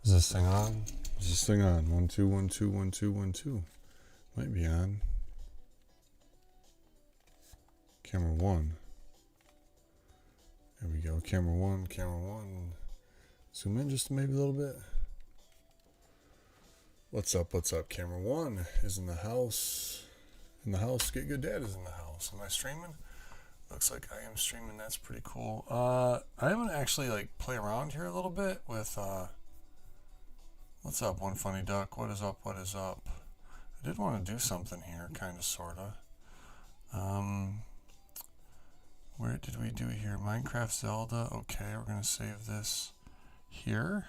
Is this thing on? Is this thing on? 1 2 1 2 1 2 1 2. Might be on. Camera 1. There we go. Camera 1, camera 1. Zoom in just maybe a little bit. What's up? What's up? Camera 1 is in the house. In the house. Get Good Dad is in the house. Am I streaming? Looks like I am streaming. That's pretty cool. I haven't actually like play around here a little bit with what's up, One Funny Duck? What is up? What is up? I did want to do something here, kind of, sorta. Where did we do here? Minecraft Zelda. Okay, we're gonna save this here.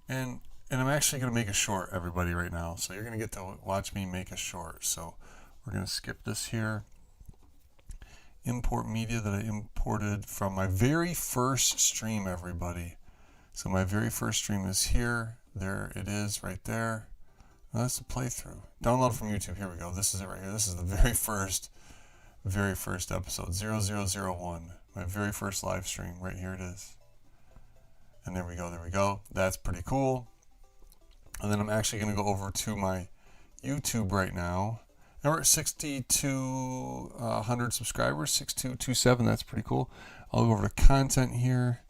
And I'm actually gonna make a short, everybody, right now. So you're gonna get to watch me make a short. So we're gonna skip this here. Import media that I imported from my very first stream, everybody. So my very first stream is here. There it is, right there. Now that's the playthrough. Download from YouTube. Here we go. This is it right here. This is the very first episode, 0001. My very first live stream. Right here it is. And there we go. There we go. That's pretty cool. And then I'm actually going to go over to my YouTube right now. And we're at 6,200 subscribers, 6227. That's pretty cool. I'll go over to content here.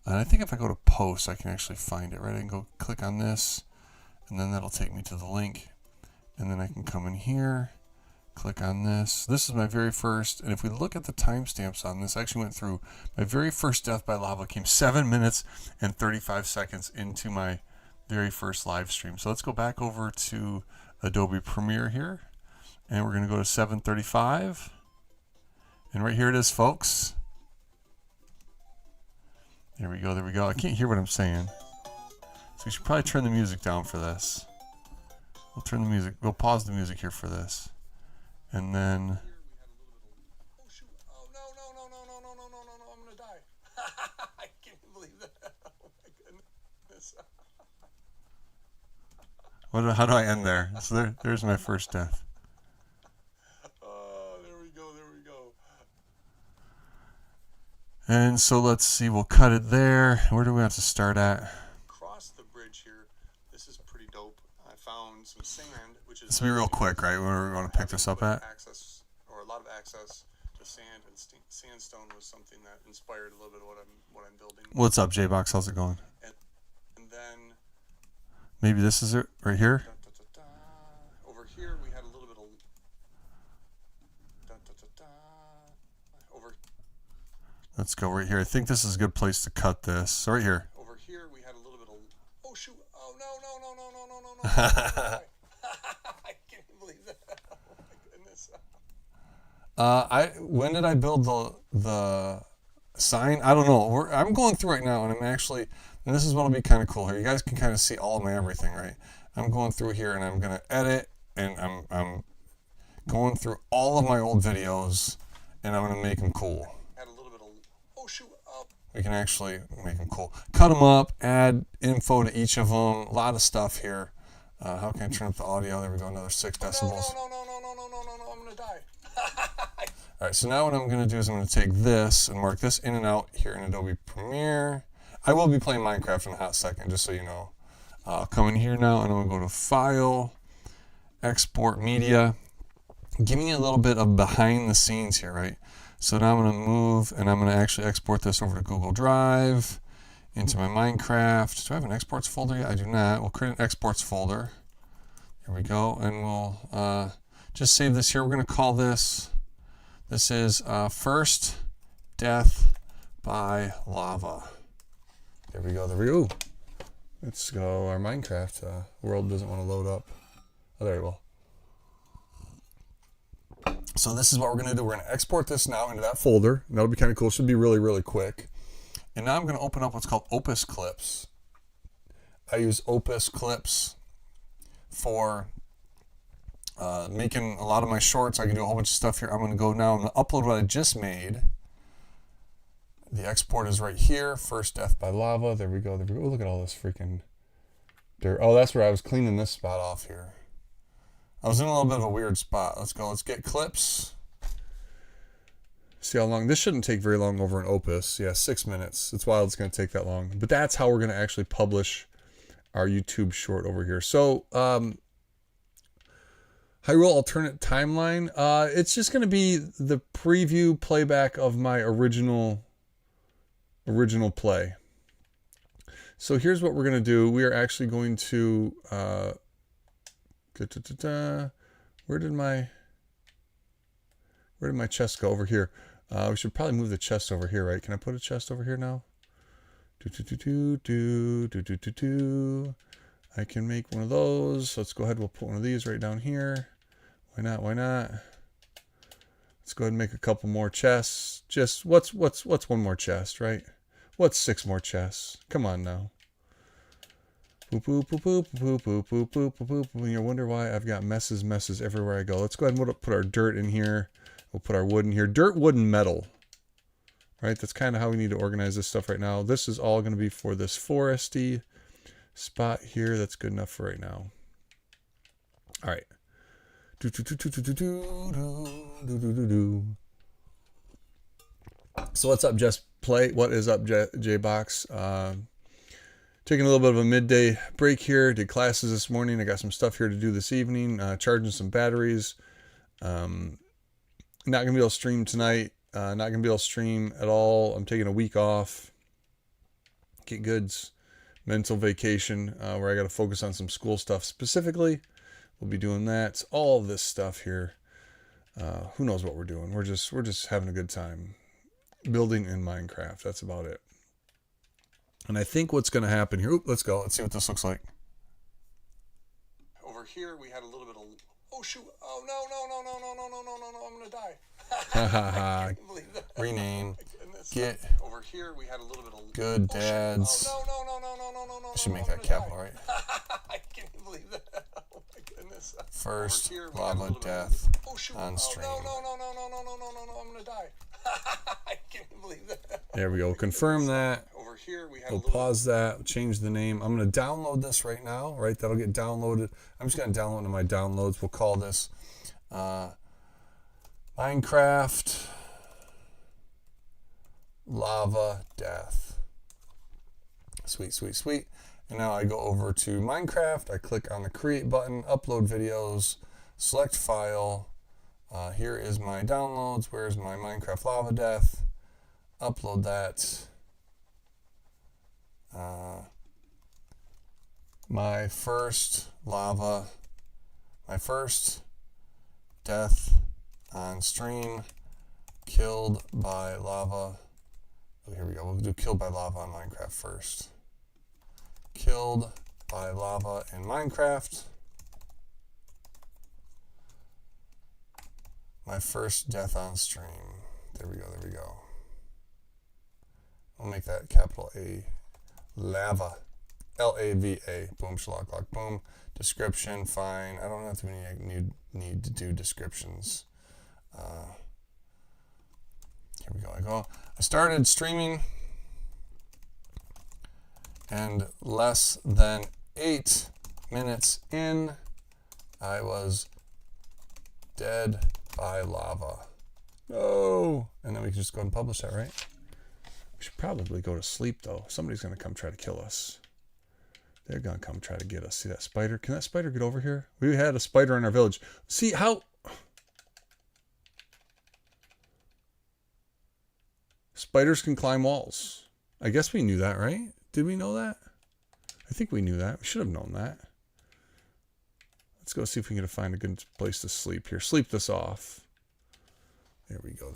And I think if I go to posts, I can actually find it, right? I can go click on this, and then that'll take me to the link. And then I can come in here, click on this. This is my very first, and if we look at the timestamps on this, I actually went through my very first death by lava came 7 minutes and 35 seconds into my very first live stream. So let's go back over to Adobe Premiere here. And we're going to go to 7:35. And right here it is, folks. There we go, there we go. I can't hear what I'm saying. So we should probably turn the music down for this. We'll turn the music, we'll pause the music here for this. And then... Oh shoot, oh no, I'm going to die. I can't believe that. Oh my goodness. How do I end there? So there's my first death. And so let's see, we'll cut it there. Where do we have to start at? Across the bridge here, this is pretty dope. I found some sand, which is... This will be real quick, right? Where we want to pick this up at? Access, or a lot of access to sand, and sandstone was something that inspired a little bit of what I'm building. What's up, J-Box? How's it going? And then... Maybe this is it, right here? Over here, we had a little bit of... Over... Let's go right here. I think this is a good place to cut this. So right here. Over here, we had a little bit of... Oh, shoot. Oh, no. I can't believe that. Oh, my goodness. When did I build the sign? I don't know. I'm going through right now, and I'm actually... And this is what will be kind of cool here. You guys can kind of see all of my everything, right? I'm going through here, and I'm going to edit, and I'm going through all of my old videos, and I'm going to make them cool. We can actually make them cool. Cut them up, add info to each of them. A lot of stuff here. How can I turn up the audio? There we go, another 6 decibels. No, I'm going to die. All right, so now what I'm going to do is I'm going to take this and mark this in and out here in Adobe Premiere. I will be playing Minecraft in a hot second, just so you know. I'll come in here now, and I'm going to go to File, Export Media. Give me a little bit of behind the scenes here, right? So now I'm going to move, and I'm going to actually export this over to Google Drive, into my Minecraft. Do I have an exports folder yet? I do not. We'll create an exports folder. Here we go, and we'll just save this here. We're going to call this is First Death by Lava. There we go, there we go. Let's go. Our Minecraft world doesn't want to load up. Oh, there we go. So this is what we're going to do. We're going to export this now into that folder. That'll be kind of cool. Should be really, really quick. And now I'm going to open up what's called Opus Clips. I use Opus Clips for making a lot of my shorts. I can do a whole bunch of stuff here. I'm going to go now and upload what I just made. The export is right here. First Death by Lava. There we go. There we go. Oh, look at all this freaking dirt. Oh, that's where I was cleaning this spot off here. I was in a little bit of a weird spot. Let's go. Let's get clips. See how long? This shouldn't take very long over an Opus. Yeah, 6 minutes. It's wild it's going to take that long. But that's how we're going to actually publish our YouTube short over here. So, Hyrule alternate timeline. It's just going to be the preview playback of my original play. So here's what we're going to do. We are actually going to where did my chest go? Over here. We should probably move the chest over here, right? Can I put a chest over here now? I can make one of those. Let's go ahead. We'll put one of these right down here. Why not? Why not? Let's go ahead and make a couple more chests. Just what's one more chest, right? What's 6 more chests? Come on now. Boop, boop, boop, boop, boop, boop, boop, boop, boop, boop. You wonder why I've got messes everywhere I go. Let's go ahead and put our dirt in here. We'll put our wood in here. Dirt, wood, and metal. Right? That's kind of how we need to organize this stuff right now. This is all going to be for this foresty spot here. That's good enough for right now. All right. So what's up, Just Play? What is up, J-Box? Taking a little bit of a midday break here. Did classes this morning. I got some stuff here to do this evening. Charging some batteries. Not going to be able to stream tonight. Not going to be able to stream at all. I'm taking a week off. Get goods. Mental vacation where I got to focus on some school stuff specifically. We'll be doing that. All of this stuff here. Who knows what we're doing? We're just having a good time. Building in Minecraft. That's about it. And I think what's going to happen here. Oop, let's go. Let's see what this looks like. Over here, we had a little bit of. Oh shoot! Oh no! I'm gonna die. Ha I can't believe that. Rename. Oh, Get over here, we had a little bit of. good dads. Oh no! I should make that capital, right? I can't believe that. Oh my goodness. First Here, lava death oh shoot! on stream. No! I'm gonna die. I can't believe that. There we go. Confirm that. Over here, we had We'll pause that. Change the name. I'm going to download this right now. Right, that'll get downloaded. I'm just going to download it to my downloads. We'll call this Minecraft Lava Death. Sweet. And now I go over to Minecraft. I click on the create button, upload videos, select file. Here is my downloads. Where's my Minecraft Lava Death? Upload that. My first death on stream, killed by lava. Oh, here we go. We'll do killed by lava on Minecraft first. Killed by lava in Minecraft. My first death on stream. There we go. I'll make that capital A. Lava. L-A-V-A. Boom, shalak, lock, boom. Description, fine. I don't have to need to do descriptions. Here we go. I started streaming, and less than 8 minutes in, I was dead by lava. No! And then we can just go ahead and publish that, right? We should probably go to sleep, though. Somebody's going to come try to kill us. They're going to come try to get us. See that spider? Can that spider get over here? We had a spider in our village. See how... Spiders can climb walls. I guess we knew that, right? Did we know that? I think we knew that. We should have known that. Let's go see if we can find a good place to sleep here. Sleep this off. There we go.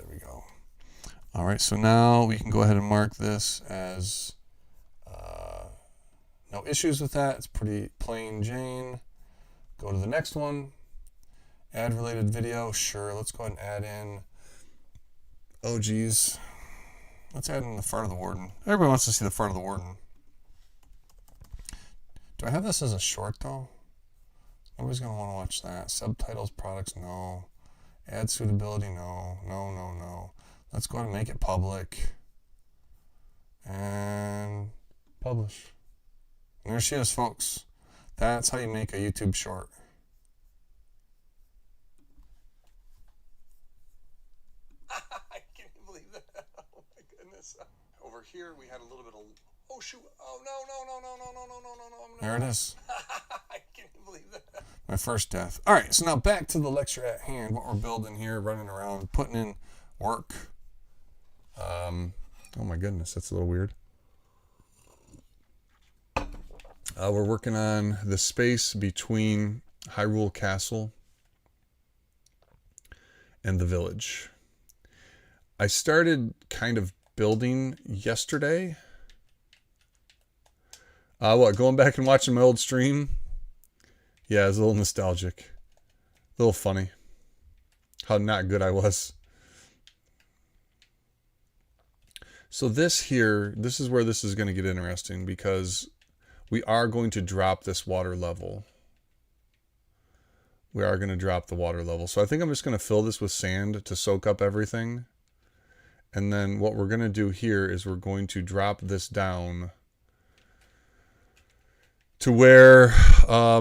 All right, so now we can go ahead and mark this as no issues with that. It's pretty plain Jane. Go to the next one. Add related video. Sure, let's go ahead and add in. Oh, geez. Let's add in the fart of the warden. Everybody wants to see the fart of the warden. Do I have this as a short, though? Nobody's going to want to watch that. Subtitles, products, no. Add suitability, no. No. Let's go ahead and make it public. And publish. And there she is, folks. That's how you make a YouTube short. I can't here. We had a little bit of, oh shoot, oh no. There it is. I can't believe that. My first death. All right, so now back to the lecture at hand. What we're building here, running around, putting in work. Oh my goodness, that's a little weird. We're working on the space between Hyrule Castle and the village. I started kind of building yesterday. Going back and watching my old stream? Yeah, it's a little nostalgic. A little funny. How not good I was. So this here, this is where this is going to get interesting because we are going to drop this water level. We are going to drop the water level. So I think I'm just going to fill this with sand to soak up everything. And then what we're going to do here is we're going to drop this down to where I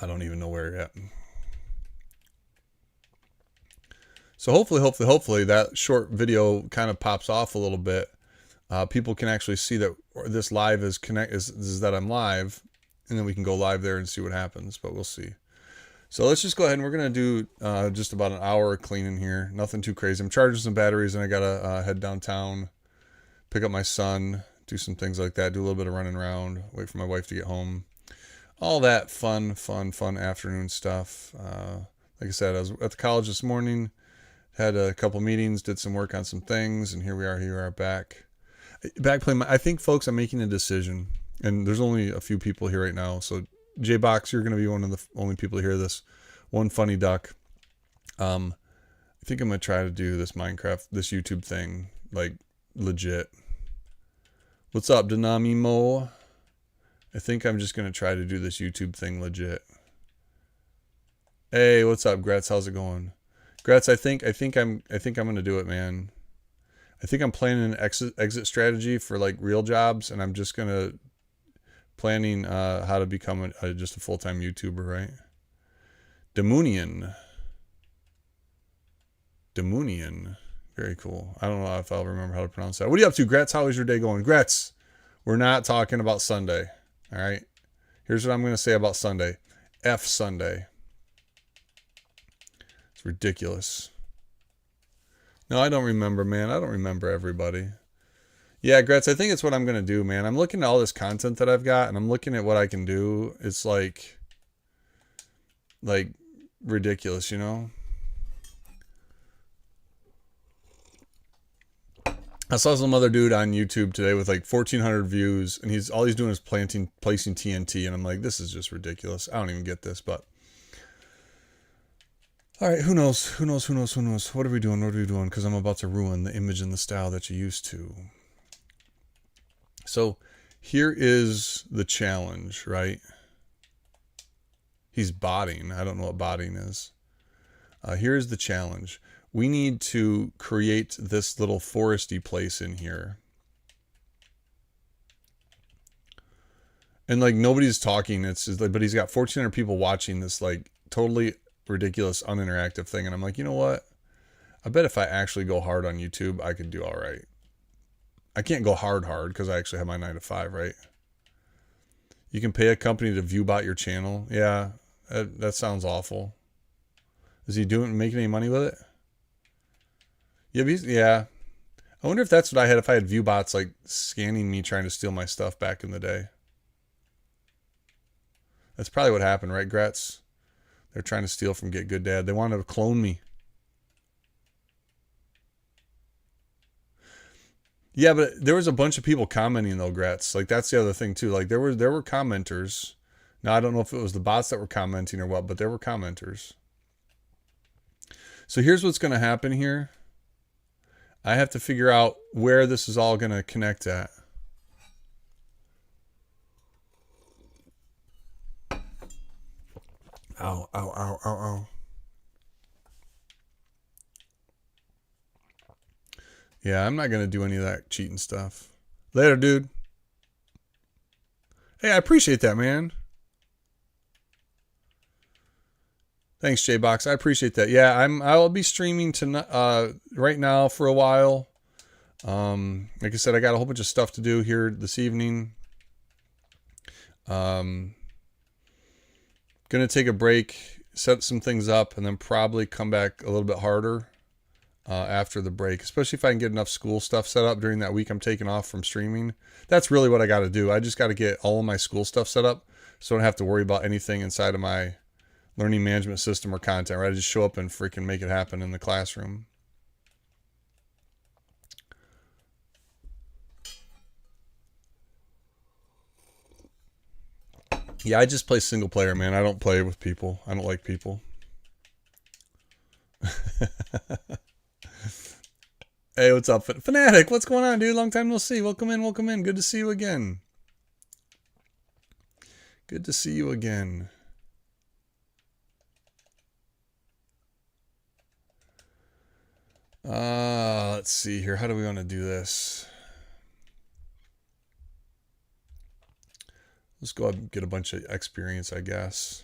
don't even know where yet. So hopefully that short video kind of pops off a little bit. People can actually see that this live is that I'm live, and then we can go live there and see what happens, but we'll see. So let's just go ahead and we're going to do just about an hour of cleaning here. Nothing too crazy. I'm charging some batteries and I got to head downtown, pick up my son, do some things like that, do a little bit of running around, wait for my wife to get home. All that fun afternoon stuff. Like I said, I was at the college this morning, had a couple meetings, did some work on some things, and here we are back playing. I think, folks, I'm making a decision, and there's only a few people here right now, so J-Box, you're going to be one of the only people to hear this. One funny duck. I think I'm going to try to do this Minecraft, this YouTube thing, like, legit. What's up, Denami Mo? I think I'm just going to try to do this YouTube thing legit. Hey, what's up, Gretz? How's it going? Gretz, I think I'm going to do it, man. I think I'm planning an exit strategy for like real jobs, and I'm just going to planning how to become just a full-time YouTuber, right? Demunian. Very cool. I don't know if I'll remember how to pronounce that. What are you up to, Gretz? How is your day going? Gretz, we're not talking about Sunday. All right. Here's what I'm going to say about Sunday. F Sunday. It's ridiculous. No, I don't remember, man. I don't remember everybody. Yeah, Gretz, I think it's what I'm going to do, man. I'm looking at all this content that I've got, and I'm looking at what I can do. It's like ridiculous, you know? I saw some other dude on YouTube today with like 1,400 views, and all he's doing is placing TNT, and I'm like, this is just ridiculous. I don't even get this, but all right, who knows? What are we doing? Because I'm about to ruin the image and the style that you're used to. So here is the challenge, right? He's botting. I don't know what botting is. Here's the challenge. We need to create this little foresty place in here. And like nobody's talking. It's just like, but he's got 1,400 people watching this like totally ridiculous uninteractive thing. And I'm like, you know what? I bet if I actually go hard on YouTube, I could do all right. I can't go hard because I actually have my 9 to 5, right? You can pay a company to view bot your channel. Yeah, that sounds awful. Is he making any money with it? Yeah. I wonder if that's what I had if I had view bots like scanning me trying to steal my stuff back in the day. That's probably what happened, right, Gretz? They're trying to steal from Get Good Dad. They wanted to clone me. Yeah, but there was a bunch of people commenting though, Gretz. Like that's the other thing too. Like there were commenters. Now I don't know if it was the bots that were commenting or what, but there were commenters. So here's what's going to happen here. I have to figure out where this is all going to connect at. Ow. Yeah, I'm not going to do any of that cheating stuff. Later, dude. Hey, I appreciate that, man. Thanks, J-Box. I appreciate that. Yeah, I'll be streaming tonight, right now for a while. Like I said, I got a whole bunch of stuff to do here this evening. Gonna take a break, set some things up, and then probably come back a little bit harder after the break, especially if I can get enough school stuff set up during that week I'm taking off from streaming. That's really what I got to do. I just got to get all of my school stuff set up so I don't have to worry about anything inside of my learning management system or content, right? I just show up and freaking make it happen in the classroom. Yeah, I just play single player, man. I don't play with people. I don't like people. Hey, what's up, Fanatic? What's going on, dude? Long time no see. Welcome in, welcome in. Good to see you again. Good to see you again. Let's see here. How do we want to do this? Let's go ahead and get a bunch of experience, I guess.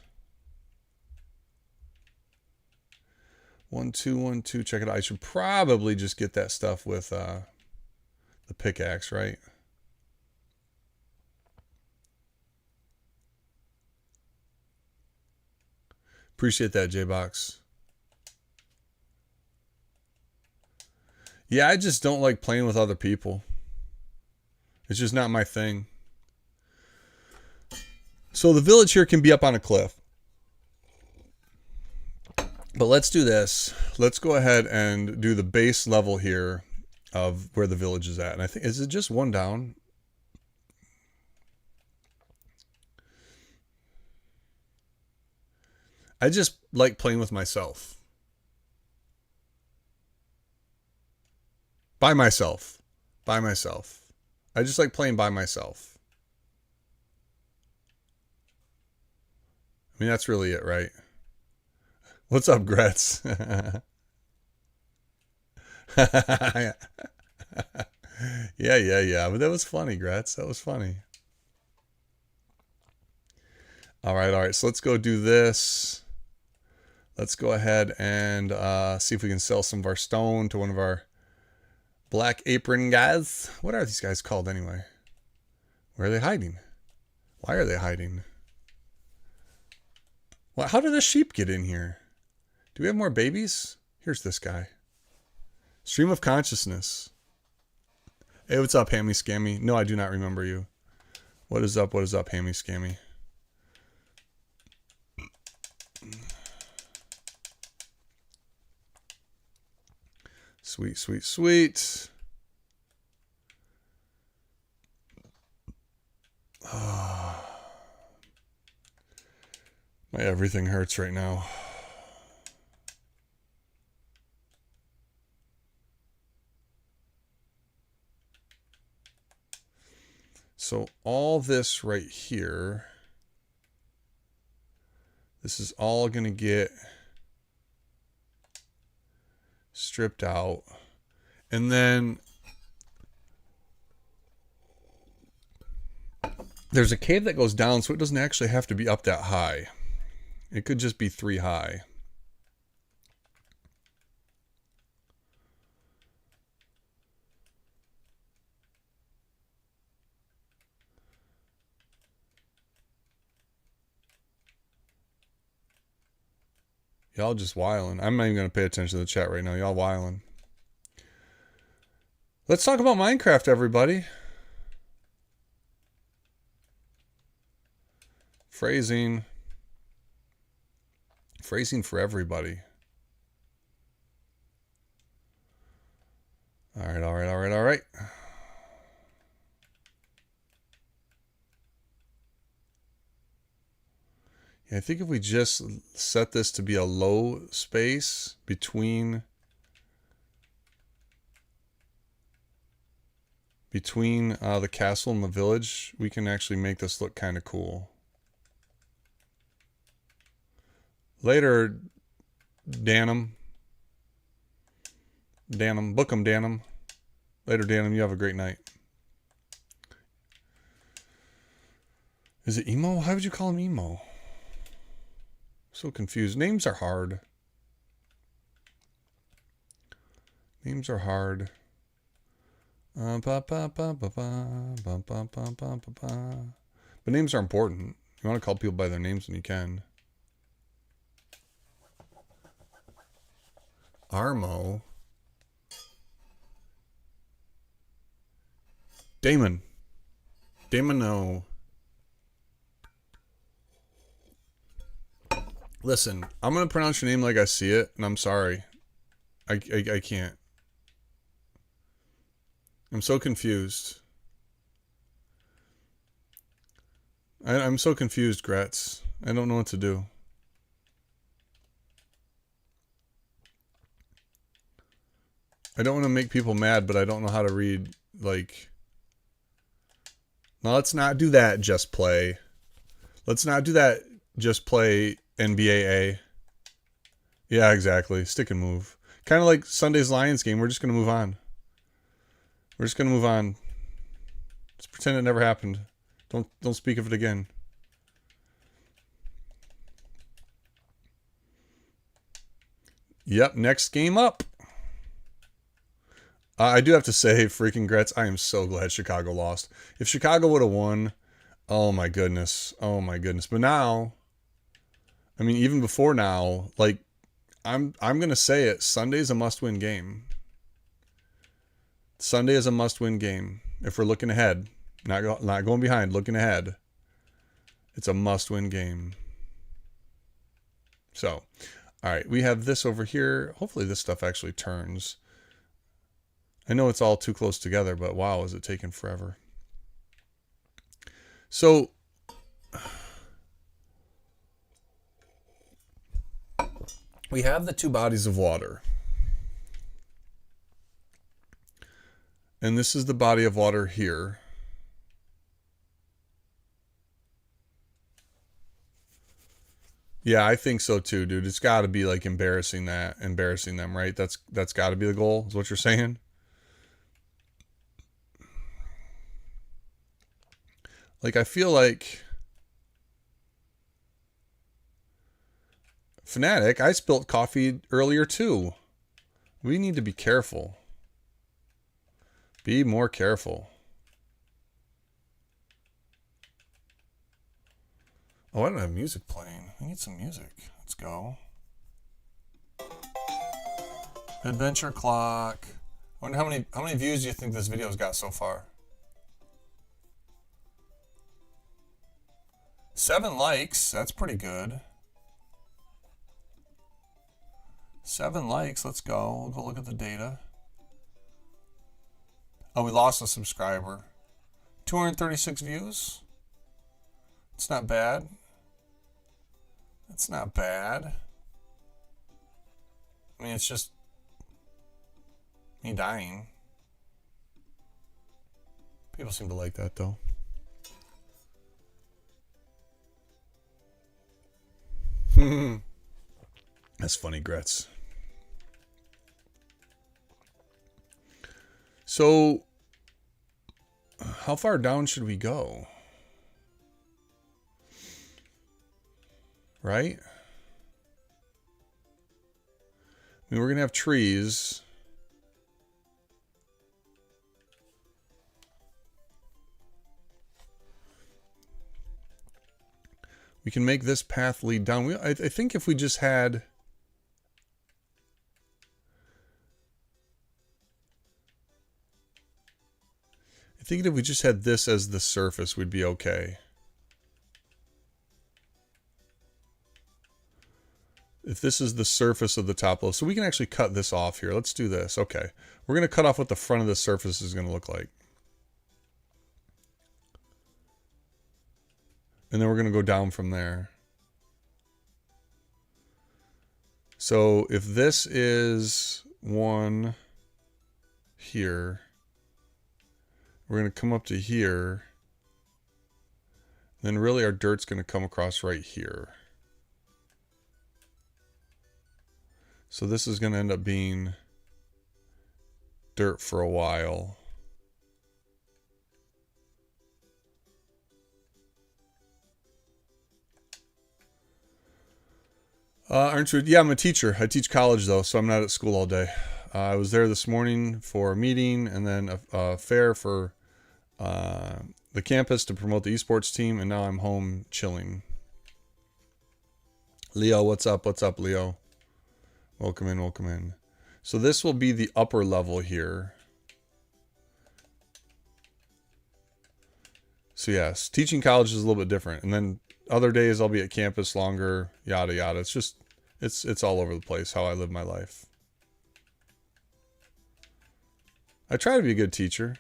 1, 2, 1, 2. Check it out. I should probably just get that stuff with the pickaxe, right? Appreciate that, J-Box. Yeah, I just don't like playing with other people. It's just not my thing. So the village here can be up on a cliff. But let's do this. Let's go ahead and do the base level here of where the village is at. And I think, is it just one down? I just like playing with myself. By myself. By myself. I just like playing by myself. I mean, that's really it, right? What's up, Gretz? Yeah. But that was funny, Gretz. That was funny. All right. So let's go do this. Let's go ahead and see if we can sell some of our stone to one of our black apron guys. What are these guys called anyway? Where are they hiding? Why are they hiding? Well, how did a sheep get in here? Do we have more babies? Here's this guy. Stream of consciousness. Hey, what's up, Hammy Scammy? No, I do not remember you. What is up, Hammy Scammy? Sweet. My everything hurts right now. So all this right here, this is all going to get stripped out. And then there's a cave that goes down, so it doesn't actually have to be up that high. It could just be 3 high. Y'all just whiling. I'm not even going to pay attention to the chat right now. Y'all whiling. Let's talk about Minecraft, everybody. Phrasing for everybody. All right. Yeah, I think if we just set this to be a low space between the castle and the village, we can actually make this look kind of cool. Later, Danum. Book 'em, Danum. Later, Danum. You have a great night. Is it emo? How would you call him emo? So confused. Names are hard. Names are hard. But names are important. You want to call people by their names when you can. Armo. Damon. Damono. Listen, I'm going to pronounce your name like I see it, and I'm sorry. I can't. I'm so confused. I'm so confused, Gretz. I don't know what to do. I don't want to make people mad, but I don't know how to read, like... Now, let's not do that, just play. Let's not do that, just play NBAA. Yeah, exactly. Stick and move. Kind of like Sunday's Lions game. We're just going to move on. We're just going to move on. Just pretend it never happened. Don't speak of it again. Yep, next game up. I do have to say, freaking Gretz, I am so glad Chicago lost. If Chicago would have won, oh my goodness. Oh my goodness. But now, I mean, even before now, like, I'm going to say it. Sunday's a must-win game. Sunday is a must-win game. If we're looking ahead, not going behind, looking ahead, it's a must-win game. So, all right, we have this over here. Hopefully this stuff actually turns. I know it's all too close together, but wow, is it taking forever. So, we have the two bodies of water. And this is the body of water here. Yeah, I think so too, dude. It's got to be like embarrassing them, right? That's got to be the goal, is what you're saying? Like, I feel like Fnatic, I spilt coffee earlier too. We need to be careful. Be more careful. Oh, I don't have music playing. I need some music. Let's go. Adventure clock. I wonder how many views do you think this video's got so far? 7 likes. That's pretty good. 7 likes. Let's go. We'll go look at the data. Oh, we lost a subscriber. 236 views. It's not bad. It's not bad. I mean, it's just me dying. People seem to like that, though. That's funny, Gretz. So, how far down should we go? Right? I mean, we're going to have trees. We can make this path lead down. I think if we just had... I think if we just had this as the surface, we'd be okay. If this is the surface of the top level. So we can actually cut this off here. Let's do this. Okay. We're going to cut off what the front of the surface is going to look like. And then we're going to go down from there. So if this is 1 here, we're going to come up to here. Then really our dirt's going to come across right here. So this is going to end up being dirt for a while. Aren't you? Yeah, I'm a teacher. I teach college though, so I'm not at school all day. I was there this morning for a meeting and then a fair for the campus to promote the esports team, and now I'm home chilling. Leo, what's up? What's up, Leo? Welcome in, welcome in. So this will be the upper level here. So yes, teaching college is a little bit different. And then other days I'll be at campus longer, yada yada. It's just it's all over the place how I live my life. I try to be a good teacher.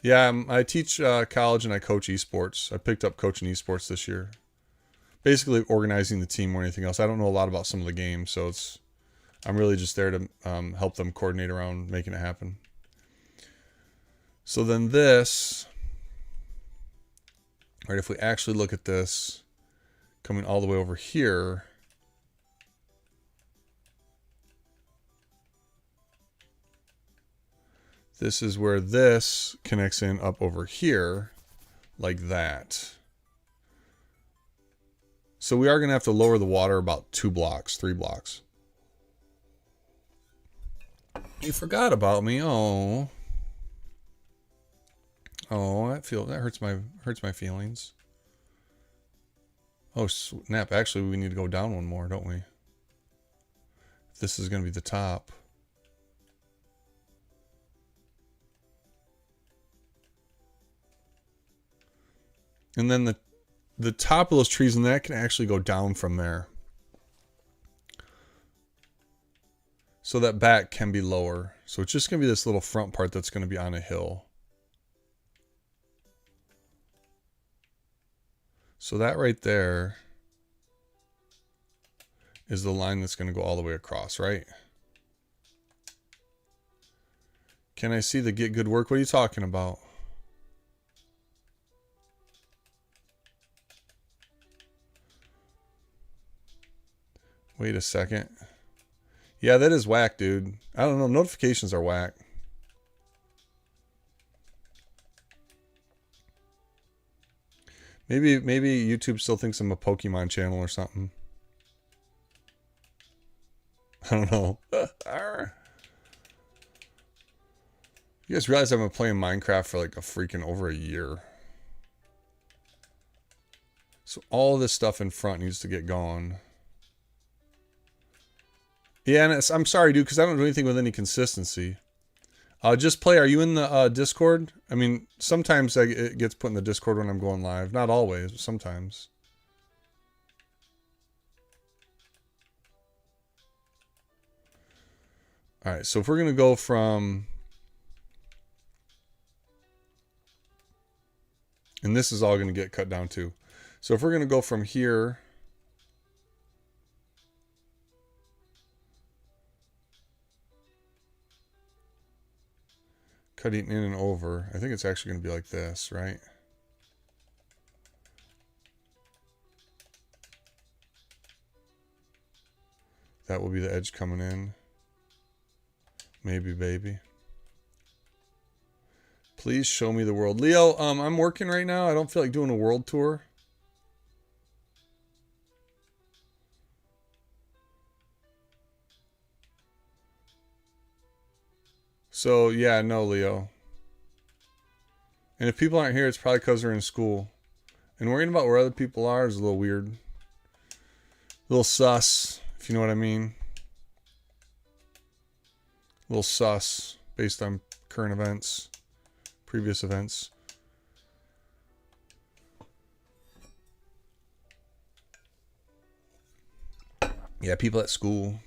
Yeah, I teach college and I coach esports. I picked up coaching esports this year. Basically organizing the team more than anything else. I don't know a lot about some of the games, so I'm really just there to help them coordinate around making it happen. So then this, right, if we actually look at this, coming all the way over here, this is where this connects in up over here, like that. So we are going to have to lower the water about 2 blocks, 3 blocks. You forgot about me. Oh, that hurts my feelings. Oh snap! Actually, we need to go down one more, don't we? This is going to be the top. And then the top of those trees, and that can actually go down from there. So that back can be lower. So it's just going to be this little front part that's going to be on a hill. So that right there is the line that's going to go all the way across, right? Can I see the get good work? What are you talking about? Wait a second. Yeah, that is whack, dude. I don't know. Notifications are whack. Maybe YouTube still thinks I'm a Pokemon channel or something. I don't know. You guys realize I've been playing Minecraft for like a freaking over a year. So all this stuff in front needs to get going. Yeah, and I'm sorry, dude, because I don't do anything with any consistency. Just play. Are you in the Discord? I mean, sometimes it gets put in the Discord when I'm going live. Not always, but sometimes. All right, so if we're going to go from... And this is all going to get cut down too. So if we're going to go from here... Cutting in and over. I think it's actually going to be like this, right? That will be the edge coming in. Maybe, baby. Please show me the world. Leo, I'm working right now. I don't feel like doing a world tour. So, yeah, no, Leo. And if people aren't here, it's probably because they're in school. And worrying about where other people are is a little weird. A little sus, if you know what I mean. A little sus based on current events, previous events. Yeah, people at school.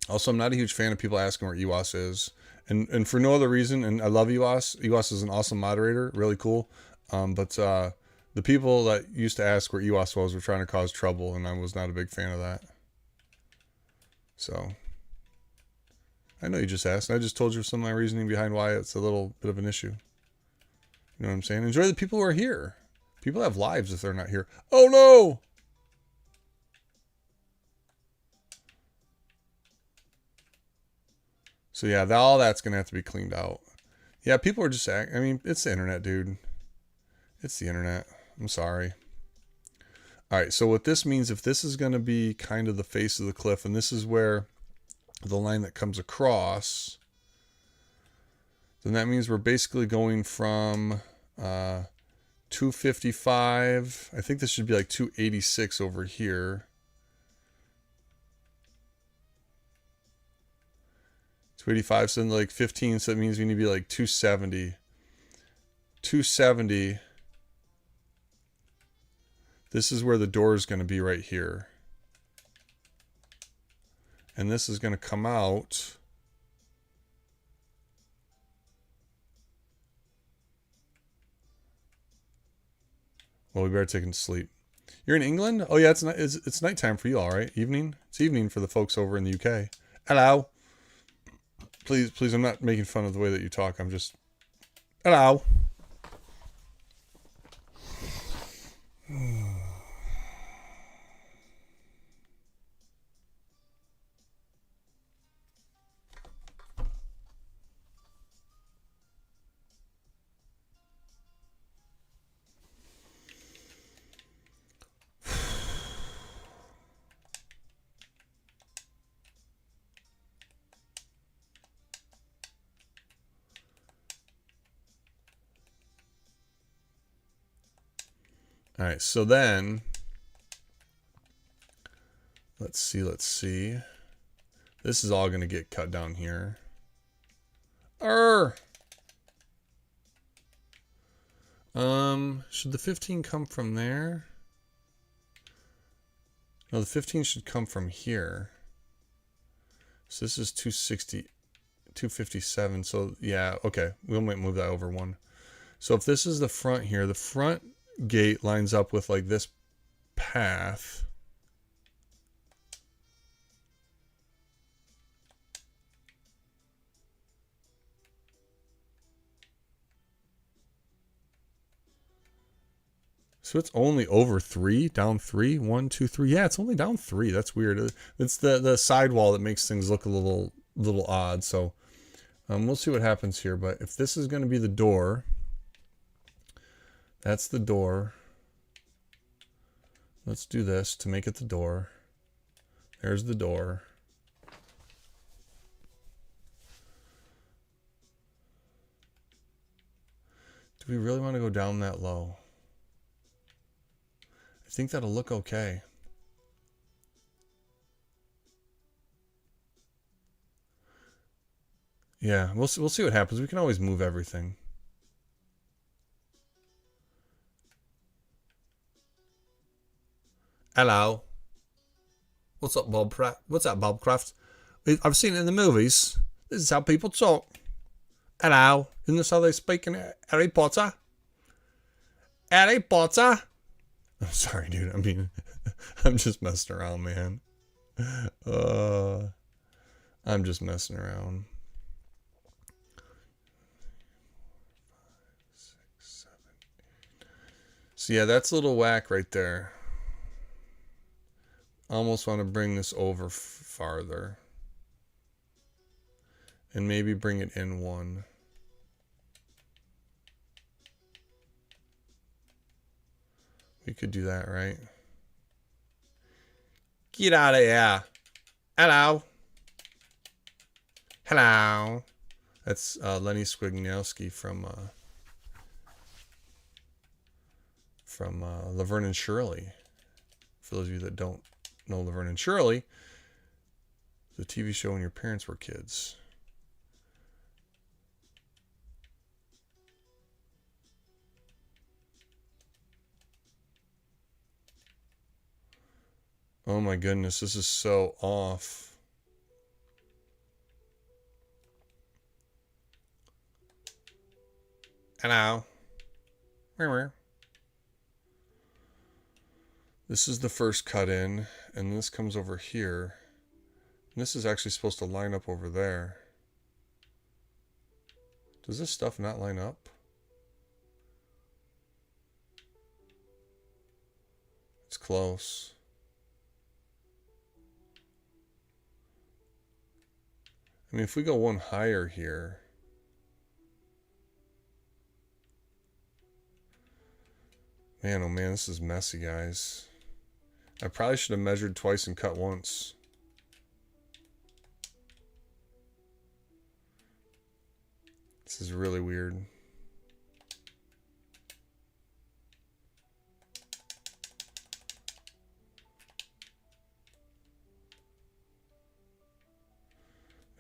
Also, I'm not a huge fan of people asking where EWAS is. And for no other reason, and I love EWAS. EWAS is an awesome moderator, really cool. But the people that used to ask where EWAS was were trying to cause trouble, and I was not a big fan of that. So, I know you just asked. I just told you some of my reasoning behind why it's a little bit of an issue. You know what I'm saying? Enjoy the people who are here. People have lives if they're not here. Oh, no! So yeah, all that's going to have to be cleaned out. Yeah, people are just I mean, it's the internet, dude. It's the internet. I'm sorry. All right, so what this means, if this is going to be kind of the face of the cliff, and this is where the line that comes across, then that means we're basically going from 255. I think this should be like 286 over here. 285, so then like 15, so that means we need to be like 270. 270. This is where the door is going to be right here. And this is going to come out. Well, we better take him to sleep. You're in England? Oh, yeah, it's nighttime for you, all right? Evening? It's evening for the folks over in the UK. Hello. Please, I'm not making fun of the way that you talk. I'm just... Hello. All right, so then, let's see. This is all going to get cut down here. Should the 15 come from there? No, the 15 should come from here. So this is 260, 257. So yeah, okay. We might move that over one. So if this is the front here, the front gate lines up with like this path. So it's only over 3, down 3, 1, 2, 3. Yeah, it's only down 3. That's weird. It's the sidewall that makes things look a little odd. So we'll see what happens here. But if this is going to be the door, that's the door. Let's do this to make it the door. There's the door. Do we really want to go down that low? I think that'll look okay. Yeah, we'll see what happens. We can always move everything. Hello. What's up, Bob? What's up, Bob Kraft? I've seen it in the movies. This is how people talk. Hello. Isn't this how they speak in Harry Potter? Harry Potter? I'm sorry, dude. I mean, I'm just messing around, man. I'm just messing around. 5, 6, 7, 8. So yeah, that's a little whack right there. I almost want to bring this over farther. And maybe bring it in one. We could do that, right? Get out of here. Hello. Hello. That's Lenny Skwigniowski from Laverne and Shirley. For those of you that don't know Laverne and Shirley, the TV show when your parents were kids. Oh my goodness, this is so off. Hello. This is the first cut in, and this comes over here. And this is actually supposed to line up over there. Does this stuff not line up? It's close. I mean, if we go one higher here. Man, oh man, this is messy, guys. I probably should have measured twice and cut once. This is really weird.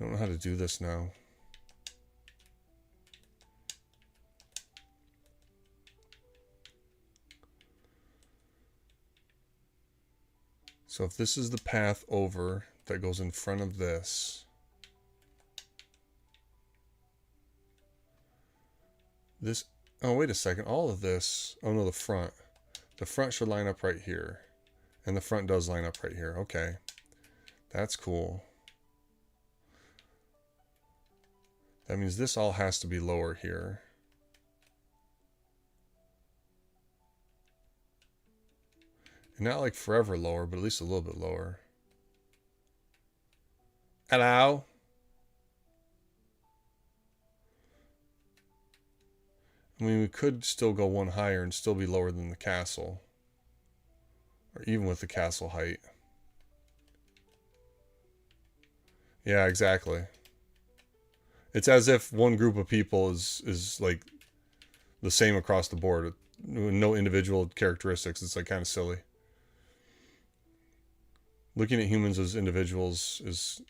I don't know how to do this now. So if this is the path over that goes in front of this, oh, wait a second, all of this, oh no, the front should line up right here, and the front does line up right here. Okay, that's cool. That means this all has to be lower here. And not like forever lower, but at least a little bit lower. Hello? I mean, we could still go one higher and still be lower than the castle. Or even with the castle height. Yeah, exactly. It's as if one group of people is like the same across the board. No individual characteristics. It's like kind of silly. Looking at humans as individuals as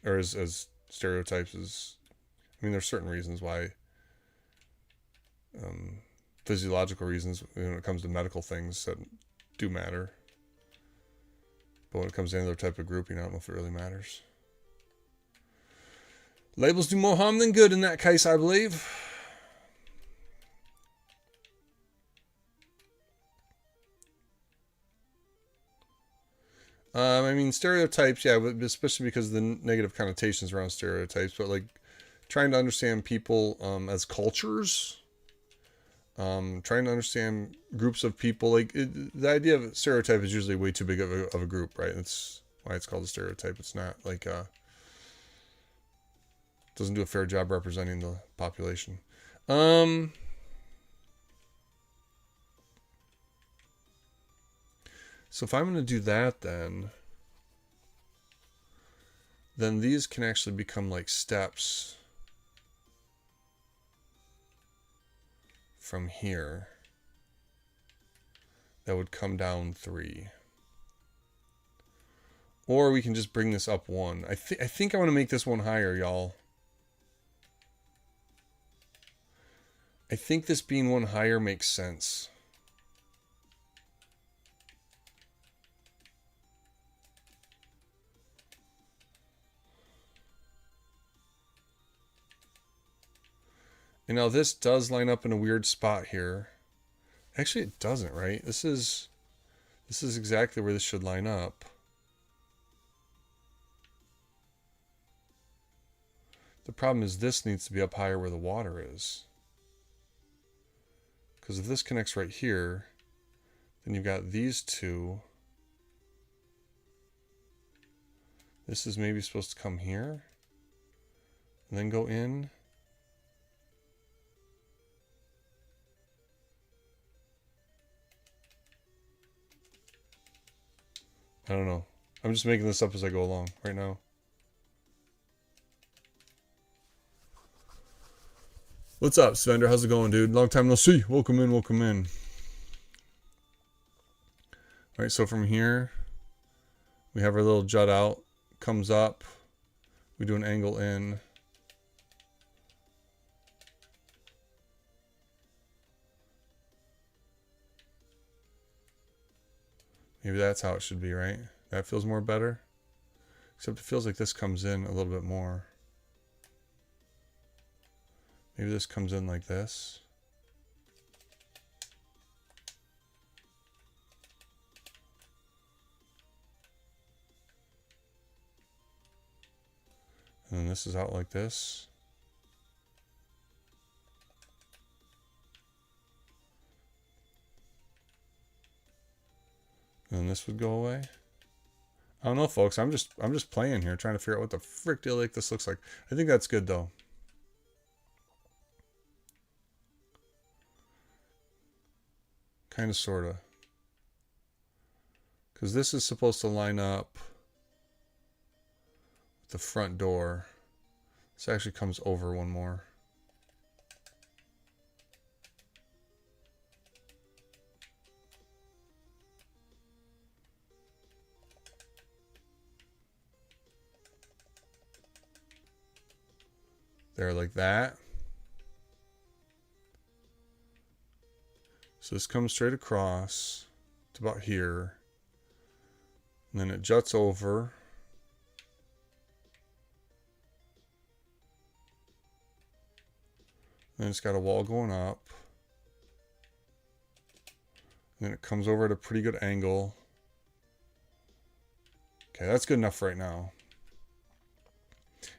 stereotypes is, I mean, there's certain reasons why, physiological reasons when it comes to medical things that do matter. But when it comes to any other type of grouping, I don't know if it really matters. Labels do more harm than good in that case, I believe. I mean, stereotypes, yeah, especially because of the negative connotations around stereotypes, but like trying to understand people as cultures, trying to understand groups of people. Like the idea of a stereotype is usually way too big of a group, right? That's why it's called a stereotype. It's not like doesn't do a fair job representing the population. So if I'm going to do that, then these can actually become like steps from here that would come down 3. Or we can just bring this up 1. I think I want to make this one higher, y'all. I think this being 1 higher makes sense. And now this does line up in a weird spot here. Actually, it doesn't, right? This is exactly where this should line up. The problem is this needs to be up higher where the water is. Because if this connects right here, then you've got these two. This is maybe supposed to come here and then go in. I don't know. I'm just making this up as I go along right now. What's up, Svender? How's it going, dude? Long time no see. Welcome in, welcome in. All right, so from here, we have our little jut out. Comes up. We do an angle in. Maybe that's how it should be, right? That feels more better. Except it feels like this comes in a little bit more. Maybe this comes in like this. And then this is out like this. And then this would go away. I don't know, folks. I'm just playing here, trying to figure out what the frick deal like this looks like. I think that's good though. Kind of, sort of. Because this is supposed to line up with the front door. This actually comes over one more. There, like that. So this comes straight across to about here. And then it juts over. Then it's got a wall going up. And then it comes over at a pretty good angle. Okay, that's good enough right now.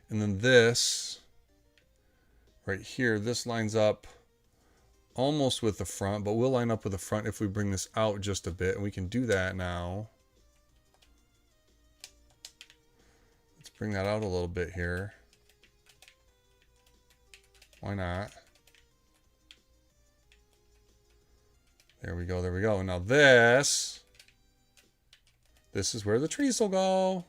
And then this, right here, this lines up almost with the front, but we'll line up with the front if we bring this out just a bit. And we can do that now. Let's bring that out a little bit here. Why not? There we go, there we go. And now this is where the trees will go.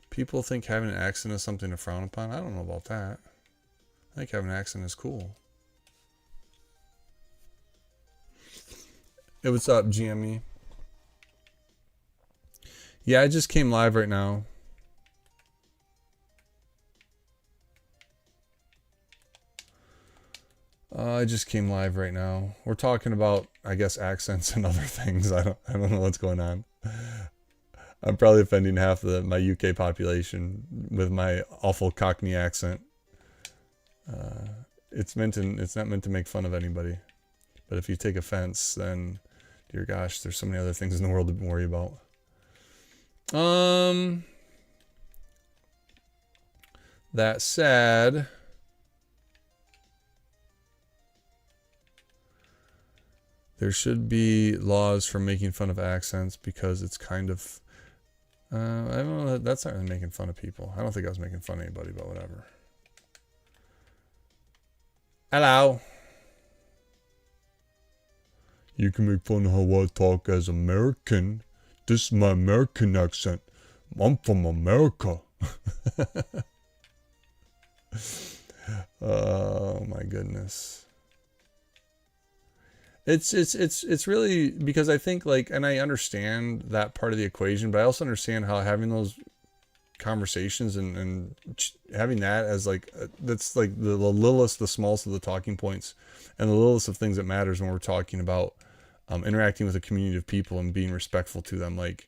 People think having an accent is something to frown upon. I don't know about that. I think having an accent is cool. Hey, what's up, GME? Yeah, I just came live right now. I just came live right now. We're talking about, I guess, accents and other things. I don't know what's going on. I'm probably offending half of my UK population with my awful Cockney accent. It's not meant to make fun of anybody. But if you take offense, then, dear gosh, there's so many other things in the world to worry about. That said, there should be laws for making fun of accents because it's kind of, I don't know, that's not really making fun of people. I don't think I was making fun of anybody, but whatever. Hello. You can make fun of how I talk as American. This is my American accent. I'm from America. Oh my goodness. It's really because I think like, and I understand that part of the equation, but I also understand how having those conversations and having that as like, that's like the littlest, the smallest of the talking points and the littlest of things that matters when we're talking about interacting with a community of people and being respectful to them. Like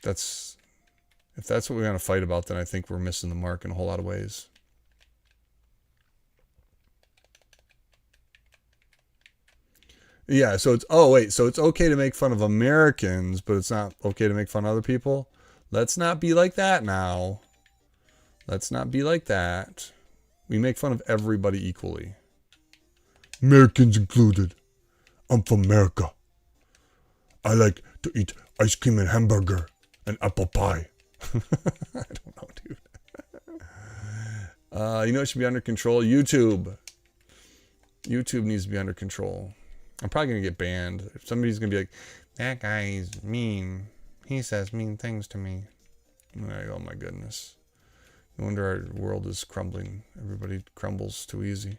if that's what we want to fight about, then I think we're missing the mark in a whole lot of ways. Yeah, so it's okay to make fun of Americans, but it's not okay to make fun of other people? Let's not be like that now. Let's not be like that. We make fun of everybody equally. Americans included. I'm from America. I like to eat ice cream and hamburger and apple pie. I don't know, dude. You know it should be under control? YouTube. YouTube needs to be under control. I'm probably going to get banned. If somebody's going to be like, that guy's mean. He says mean things to me. I'm like, oh my goodness. No wonder our world is crumbling. Everybody crumbles too easy.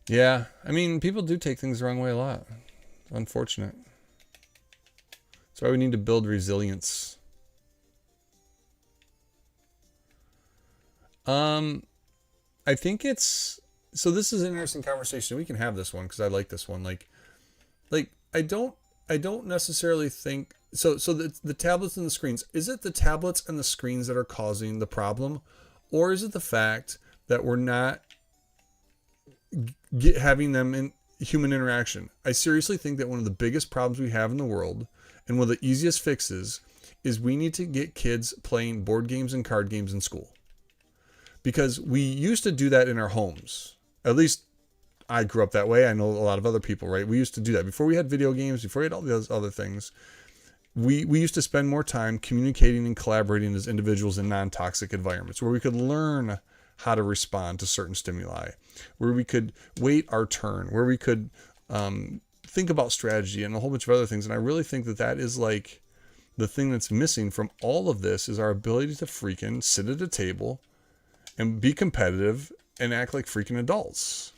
Yeah, I mean, people do take things the wrong way a lot. It's unfortunate. That's why we need to build resilience. I think it's, so this is an interesting conversation. We can have this one because I like this one. Like I don't necessarily think so the tablets and the screens, is it the tablets and the screens that are causing the problem, or is it the fact that we're not having them in human interaction? I seriously think that one of the biggest problems we have in the world, and one of the easiest fixes, is we need to get kids playing board games and card games in school. Because we used to do that in our homes. At least I grew up that way. I know a lot of other people, right? We used to do that before we had video games, before we had all those other things. We used to spend more time communicating and collaborating as individuals in non-toxic environments where we could learn how to respond to certain stimuli, where we could wait our turn, where we could think about strategy and a whole bunch of other things. And I really think that that is like the thing that's missing from all of this is our ability to freaking sit at a table and be competitive and act like freaking adults.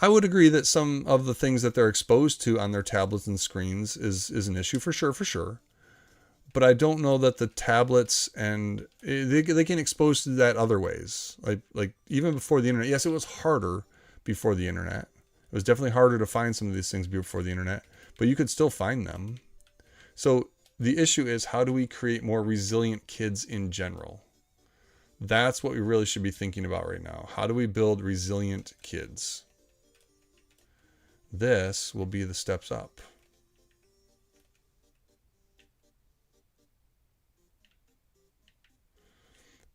I would agree that some of the things that they're exposed to on their tablets and screens is an issue for sure. But I don't know that the tablets and they get exposed to that other ways. Like even before the internet. Yes, it was harder before the internet. It was definitely harder to find some of these things before the internet, but you could still find them. So the issue is, how do we create more resilient kids in general? That's what we really should be thinking about right now. How do we build resilient kids? This will be the steps up.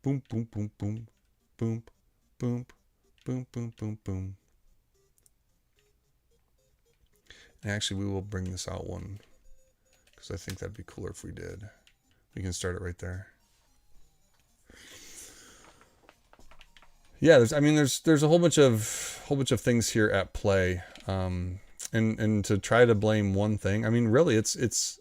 Boom, boom, boom, boom, boom, boom, boom, boom, boom, boom. And actually, we will bring this out one because I think that'd be cooler if we did. We can start it right there. Yeah, there's a whole bunch of things here at play, and to try to blame one thing, I mean, really, it's,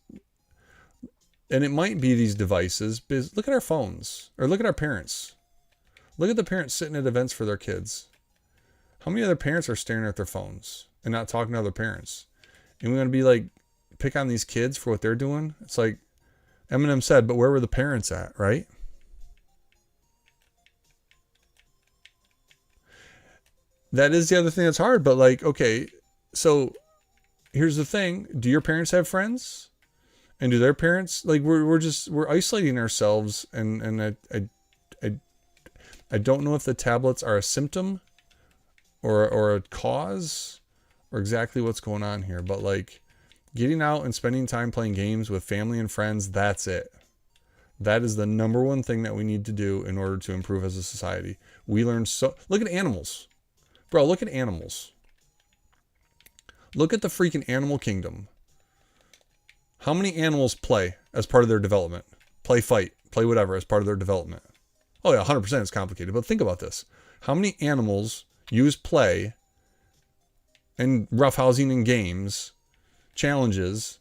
and it might be these devices. But look at our phones, or look at our parents. Look at the parents sitting at events for their kids. How many other parents are staring at their phones and not talking to other parents? And we're gonna be like, pick on these kids for what they're doing? It's like Eminem said, but where were the parents at, right? That is the other thing that's hard, but like, okay, so here's the thing. Do your parents have friends? And do their parents, like, we're isolating ourselves, and I don't know if the tablets are a symptom or a cause or exactly what's going on here, but like getting out and spending time playing games with family and friends, that's it. That is the number one thing that we need to do in order to improve as a society. We learn look at animals. Bro, look at animals. Look at the freaking animal kingdom. How many animals play as part of their development? Play, fight, play whatever as part of their development. Oh yeah, 100% it's complicated, but think about this. How many animals use play and roughhousing in games, challenges,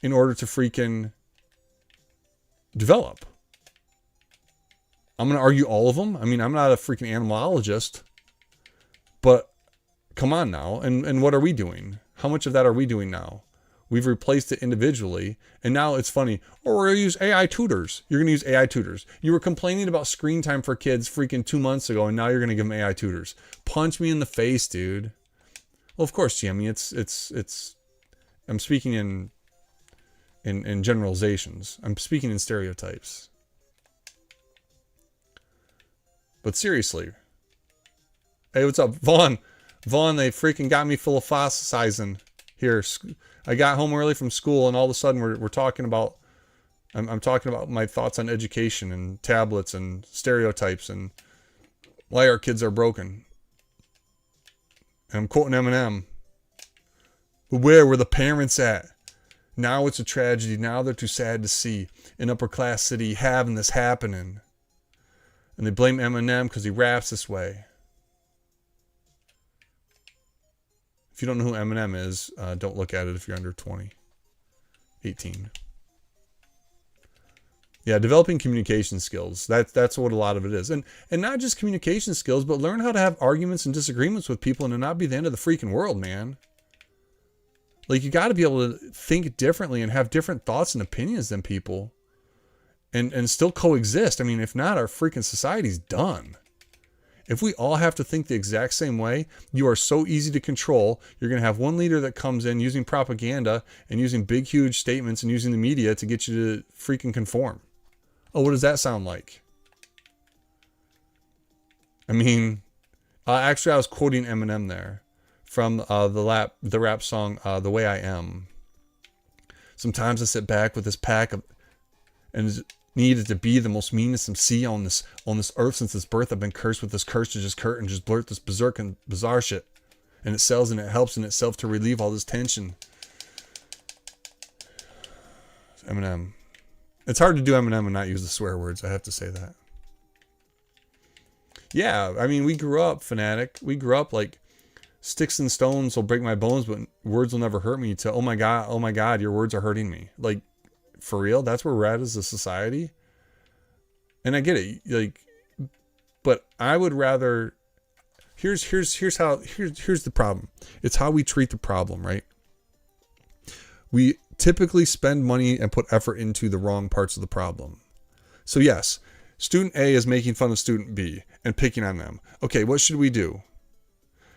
in order to freaking develop? I'm going to argue all of them. I mean, I'm not a freaking animalologist, but come on now. And what are we doing? How much of that are we doing now? We've replaced it individually. And now it's funny. Oh, we're going to use AI tutors. You're going to use AI tutors. You were complaining about screen time for kids freaking 2 months ago, and now you're going to give them AI tutors. Punch me in the face, dude. Well, of course, Jimmy, it's I'm speaking in generalizations. I'm speaking in stereotypes. But seriously. Hey, what's up? Vaughn, they freaking got me philosophizing here. I got home early from school, and all of a sudden we're talking about, I'm talking about my thoughts on education and tablets and stereotypes and why our kids are broken. And I'm quoting Eminem. Where were the parents at? Now it's a tragedy. Now they're too sad to see an upper class city having this happening. And they blame Eminem because he raps this way. If you don't know who Eminem is, don't look at it if you're under 18. Yeah, developing communication skills. That's what a lot of it is. And not just communication skills, but learn how to have arguments and disagreements with people and to not be the end of the freaking world, man. Like, you got to be able to think differently and have different thoughts and opinions than people and still coexist. I mean, if not, our freaking society's done. If we all have to think the exact same way, you are so easy to control. You're going to have one leader that comes in using propaganda and using big, huge statements and using the media to get you to freaking conform. Oh, what does that sound like? I mean, actually, I was quoting Eminem there from the rap song, The Way I Am. Sometimes I sit back with this pack of, and needed to be the most meanest MC on this earth since this birth. I've been cursed with this curse to just curt and just blurt this berserk and bizarre shit. And it sells and it helps in itself to relieve all this tension. Eminem. It's hard to do Eminem and not use the swear words. I have to say that. Yeah, I mean, we grew up, fanatic. We grew up like sticks and stones will break my bones, but words will never hurt me. To oh my God, your words are hurting me. Like, for real, that's where we're at as a society. And I get it, like, but I would rather. Here's the problem. It's how we treat the problem, right? We typically spend money and put effort into the wrong parts of the problem. So yes, student A is making fun of student B and picking on them. Okay, what should we do?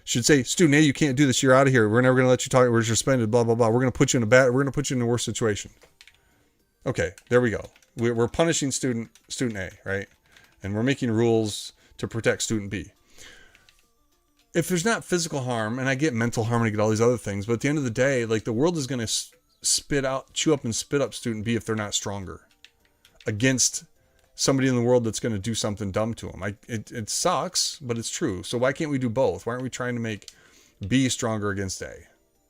Should say, student A, you can't do this. You're out of here. We're never going to let you talk. We're suspended. Blah blah blah. We're going to put you in a worse situation. Okay, there we go. We're punishing student A, right? And we're making rules to protect student B. If there's not physical harm, and I get mental harm and I get all these other things, but at the end of the day, like, the world is going to chew up and spit up student B if they're not stronger against somebody in the world that's going to do something dumb to them. It sucks, but it's true. So why can't we do both? Why aren't we trying to make B stronger against A?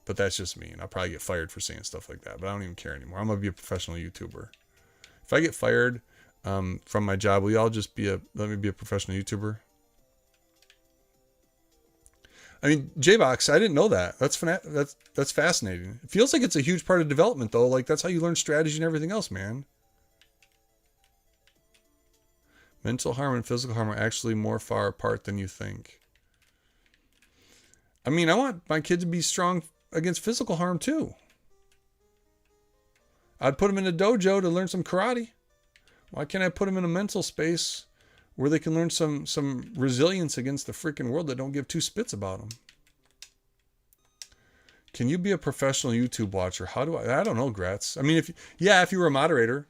But that's just me, and I'll probably get fired for saying stuff like that, but I don't even care anymore. I'm going to be a professional YouTuber. If I get fired from my job, will y'all just let me be a professional YouTuber? I mean, J-Box, I didn't know that. That's fascinating. It feels like it's a huge part of development, though. Like, that's how you learn strategy and everything else, man. Mental harm and physical harm are actually more far apart than you think. I mean, I want my kid to be strong against physical harm, too. I'd put him in a dojo to learn some karate. Why can't I put him in a mental space where they can learn some resilience against the freaking world that don't give two spits about them? Can you be a professional YouTube watcher? How do I don't know, Gratz. I mean, if you were a moderator,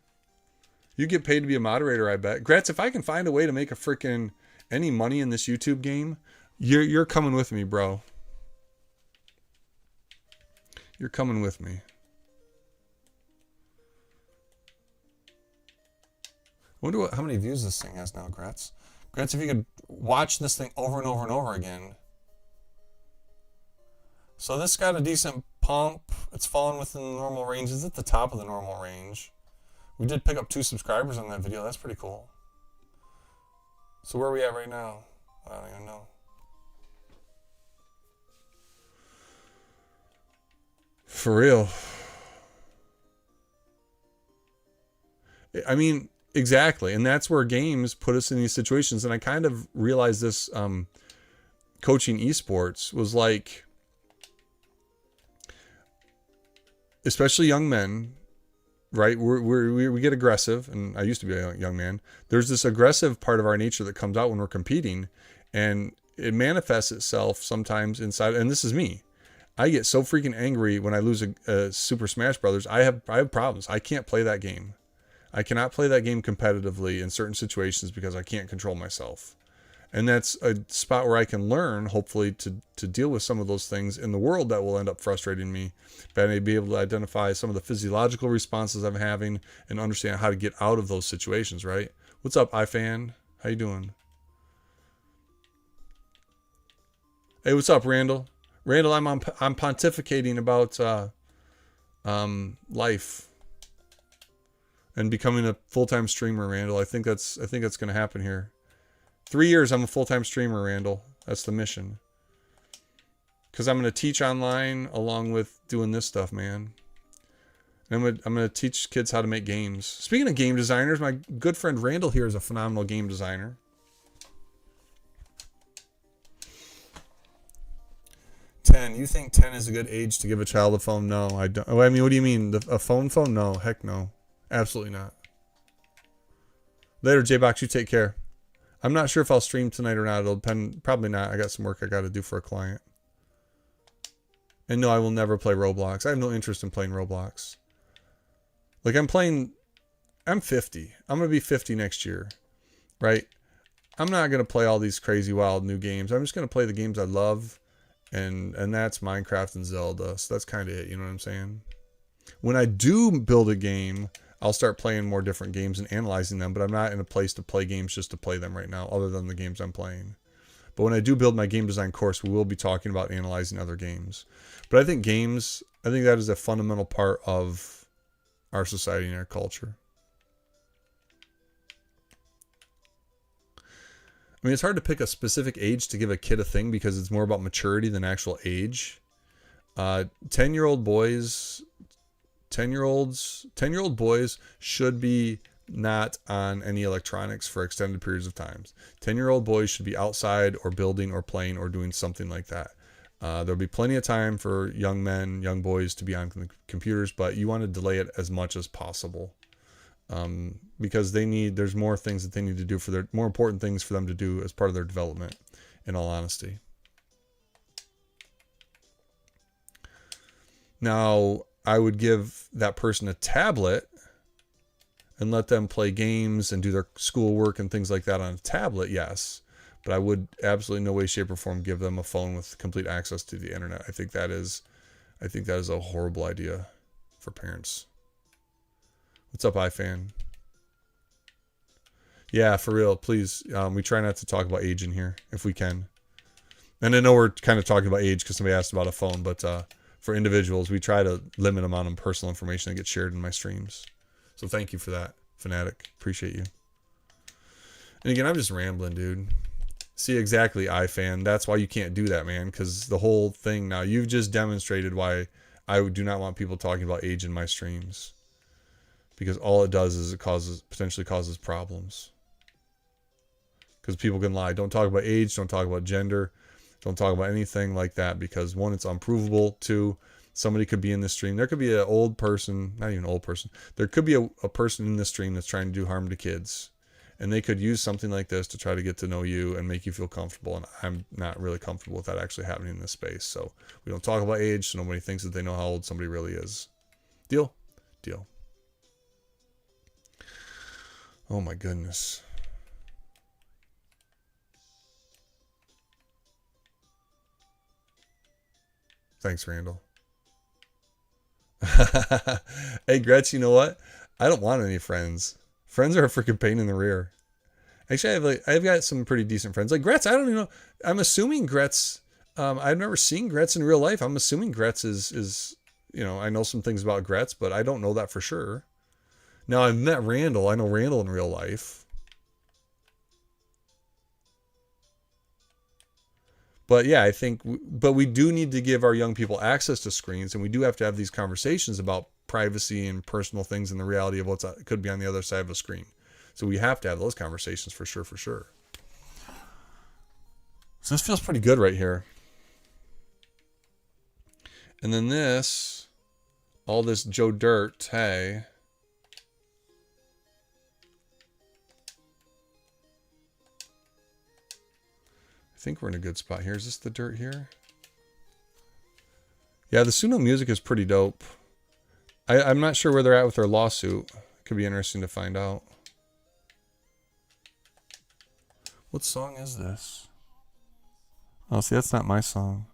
you get paid to be a moderator, I bet. Gratz, if I can find a way to make any money in this YouTube game, you're coming with me, bro. You're coming with me. I wonder how many views this thing has now, Gratz. Gratz, if you could watch this thing over and over and over again. So this got a decent pump. It's fallen within the normal range. It's at the top of the normal range. We did pick up 2 subscribers on that video. That's pretty cool. So where are we at right now? I don't even know. For real. I mean, exactly. And that's where games put us in these situations. And I kind of realized this coaching esports was like, especially young men, right? We get aggressive, and I used to be a young man. There's this aggressive part of our nature that comes out when we're competing, and it manifests itself sometimes inside. And this is me. I get so freaking angry when I lose a Super Smash Brothers. I have problems. I can't play that game. I cannot play that game competitively in certain situations because I can't control myself. And that's a spot where I can learn, hopefully, to deal with some of those things in the world that will end up frustrating me. But I may be able to identify some of the physiological responses I'm having and understand how to get out of those situations, right? What's up, iFan? How you doing? Hey, what's up, Randall? Randall, I'm pontificating about life and becoming a full-time streamer, Randall. I think that's going to happen here. 3 years, I'm a full-time streamer, Randall. That's the mission. Because I'm going to teach online along with doing this stuff, man. And I'm going to teach kids how to make games. Speaking of game designers, my good friend Randall here is a phenomenal game designer. You think 10 is a good age to give a child a phone? No, I don't. I mean, what do you mean? A phone? No, heck no. Absolutely not. Later, J-Box, you take care. I'm not sure if I'll stream tonight or not. It'll depend. Probably not. I got some work I got to do for a client. And no, I will never play Roblox. I have no interest in playing Roblox. Like, I'm 50. I'm going to be 50 next year. Right? I'm not going to play all these crazy, wild new games. I'm just going to play the games I love. And that's Minecraft and Zelda. So that's kind of it. You know what I'm saying? When I do build a game, I'll start playing more different games and analyzing them, but I'm not in a place to play games just to play them right now, other than the games I'm playing. But when I do build my game design course, we will be talking about analyzing other games. But I think that is a fundamental part of our society and our culture. I mean, it's hard to pick a specific age to give a kid a thing because it's more about maturity than actual age. 10-year-old boys should be not on any electronics for extended periods of time. 10-year-old boys should be outside or building or playing or doing something like that. There'll be plenty of time for young boys to be on the computers, but you want to delay it as much as possible. Because there's more things that they need to do more important things for them to do as part of their development, in all honesty. Now, I would give that person a tablet and let them play games and do their schoolwork and things like that on a tablet, yes. But I would absolutely no way, shape, or form give them a phone with complete access to the internet. I think that is a horrible idea for parents. What's up, iFan? Yeah, for real, please. We try not to talk about age in here if we can. And I know we're kind of talking about age because somebody asked about a phone, but for individuals, we try to limit the amount of personal information that gets shared in my streams. So thank you for that, Fanatic. Appreciate you. And again, I'm just rambling, dude. See, exactly, iFan. That's why you can't do that, man, because the whole thing now, you've just demonstrated why I do not want people talking about age in my streams. Because all it does is it potentially causes problems. Because people can lie. Don't talk about age. Don't talk about gender. Don't talk about anything like that. Because one, it's unprovable. Two, somebody could be in this stream. There could be an old person, not even an old person. There could be a person in this stream that's trying to do harm to kids. And they could use something like this to try to get to know you and make you feel comfortable. And I'm not really comfortable with that actually happening in this space. So we don't talk about age so nobody thinks that they know how old somebody really is. Deal? Deal. Oh my goodness. Thanks, Randall. Hey, Gretz, you know what? I don't want any friends. Friends are a freaking pain in the rear. Actually, I've got some pretty decent friends. Like Gretz, I don't even know. I'm assuming Gretz, I've never seen Gretz in real life. I'm assuming Gretz is, I know some things about Gretz, but I don't know that for sure. Now, I've met Randall. I know Randall in real life. But yeah, but we do need to give our young people access to screens, and we do have to have these conversations about privacy and personal things and the reality of what could be on the other side of a screen. So we have to have those conversations for sure. So this feels pretty good right here. And then all this Joe Dirt, hey. I think we're in a good spot here. Is this the dirt here? Yeah, the Suno music is pretty dope. I'm not sure where they're at with their lawsuit. Could be interesting to find out. What song is this? Oh, see, that's not my song.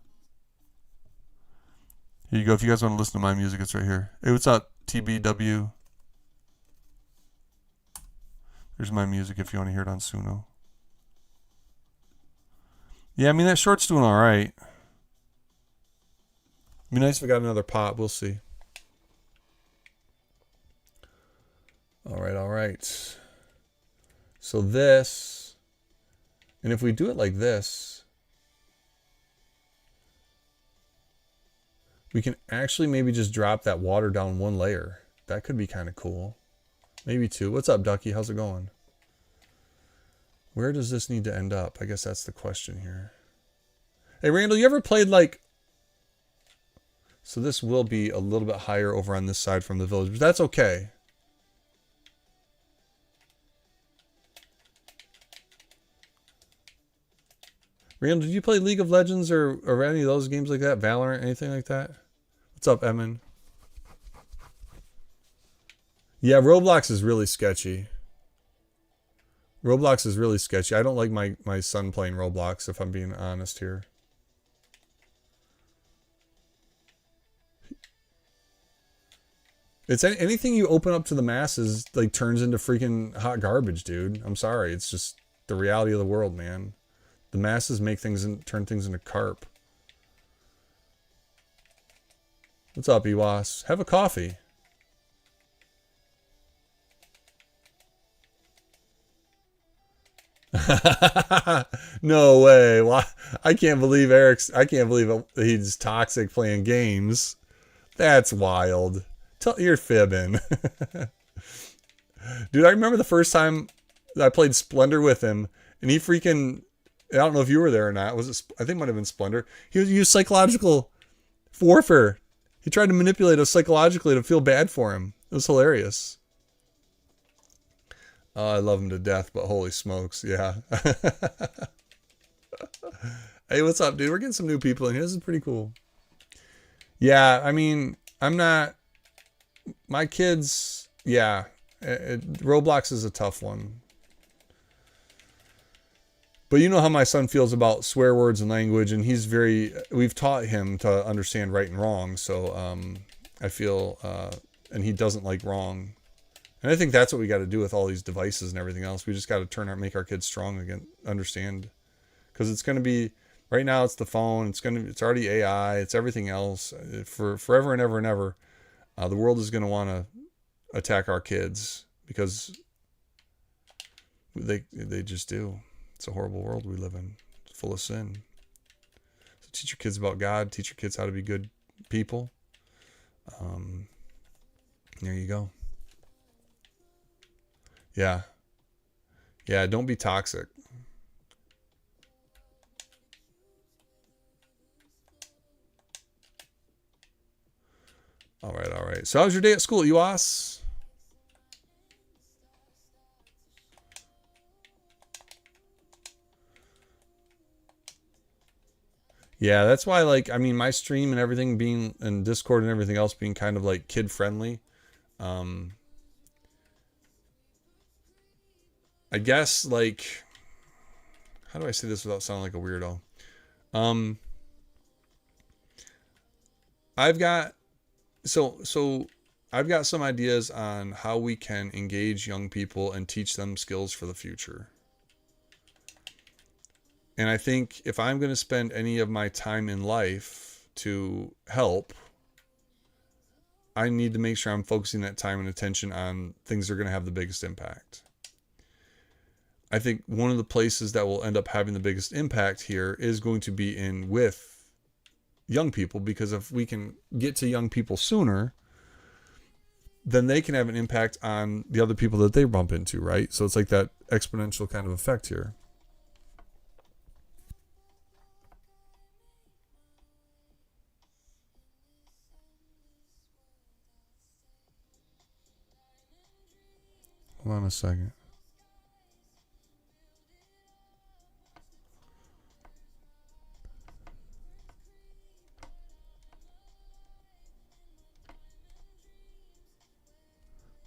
Here you go. If you guys want to listen to my music, it's right here. Hey, what's up, TBW? There's my music if you want to hear it on Suno. Yeah, I mean, that short's doing all right. It'd be nice if I got another pot. We'll see. All right. So this, and if we do it like this, we can actually maybe just drop that water down one layer. That could be kind of cool. Maybe two. What's up, Ducky? How's it going? Where does this need to end up? I guess that's the question here. Hey, Randall, you ever played So this will be a little bit higher over on this side from the village, but that's okay. Randall, did you play League of Legends or any of those games like that? Valorant, anything like that? What's up, Emin? Yeah, Roblox is really sketchy. Roblox is really sketchy. I don't like my son playing Roblox, if I'm being honest here. It's anything you open up to the masses like turns into freaking hot garbage, dude. I'm sorry. It's just the reality of the world, man. The masses make things and turn things into carp. What's up, Ewas? Have a coffee. No way. Why? I can't believe I can't believe he's toxic playing games. That's wild. You're fibbing. Dude, I remember the first time I played Splendor with him, and he freaking, I don't know if you were there or not. Was it? I think it might have been Splendor. He used psychological warfare. He tried to manipulate us psychologically to feel bad for him. It was hilarious. Oh, I love him to death, but holy smokes, yeah. Hey, what's up, dude? We're getting some new people in here. This is pretty cool. Yeah, I mean, I'm not... My kids, yeah. Roblox is a tough one. But you know how my son feels about swear words and language, and we've taught him to understand right and wrong, so I feel, and he doesn't like wrong. And I think that's what we got to do with all these devices and everything else. We just got to make our kids strong again, understand. Because it's going to be, right now it's the phone, it's already AI, it's everything else. For forever and ever and ever, the world is going to want to attack our kids because they just do. It's a horrible world we live in. It's full of sin. So teach your kids about God. Teach your kids how to be good people. There you go. Yeah. Yeah, don't be toxic. All right. So how's your day at school, UAS? Yeah, that's why, like, I mean, my stream and everything being, and Discord and everything else being kind of like kid friendly. I guess, like, how do I say this without sounding like a weirdo? I've got I've got some ideas on how we can engage young people and teach them skills for the future. And I think if I'm going to spend any of my time in life to help, I need to make sure I'm focusing that time and attention on things that are going to have the biggest impact. I think one of the places that will end up having the biggest impact here is going to be with young people, because if we can get to young people sooner, then they can have an impact on the other people that they bump into, right? So it's like that exponential kind of effect here. Hold on a second.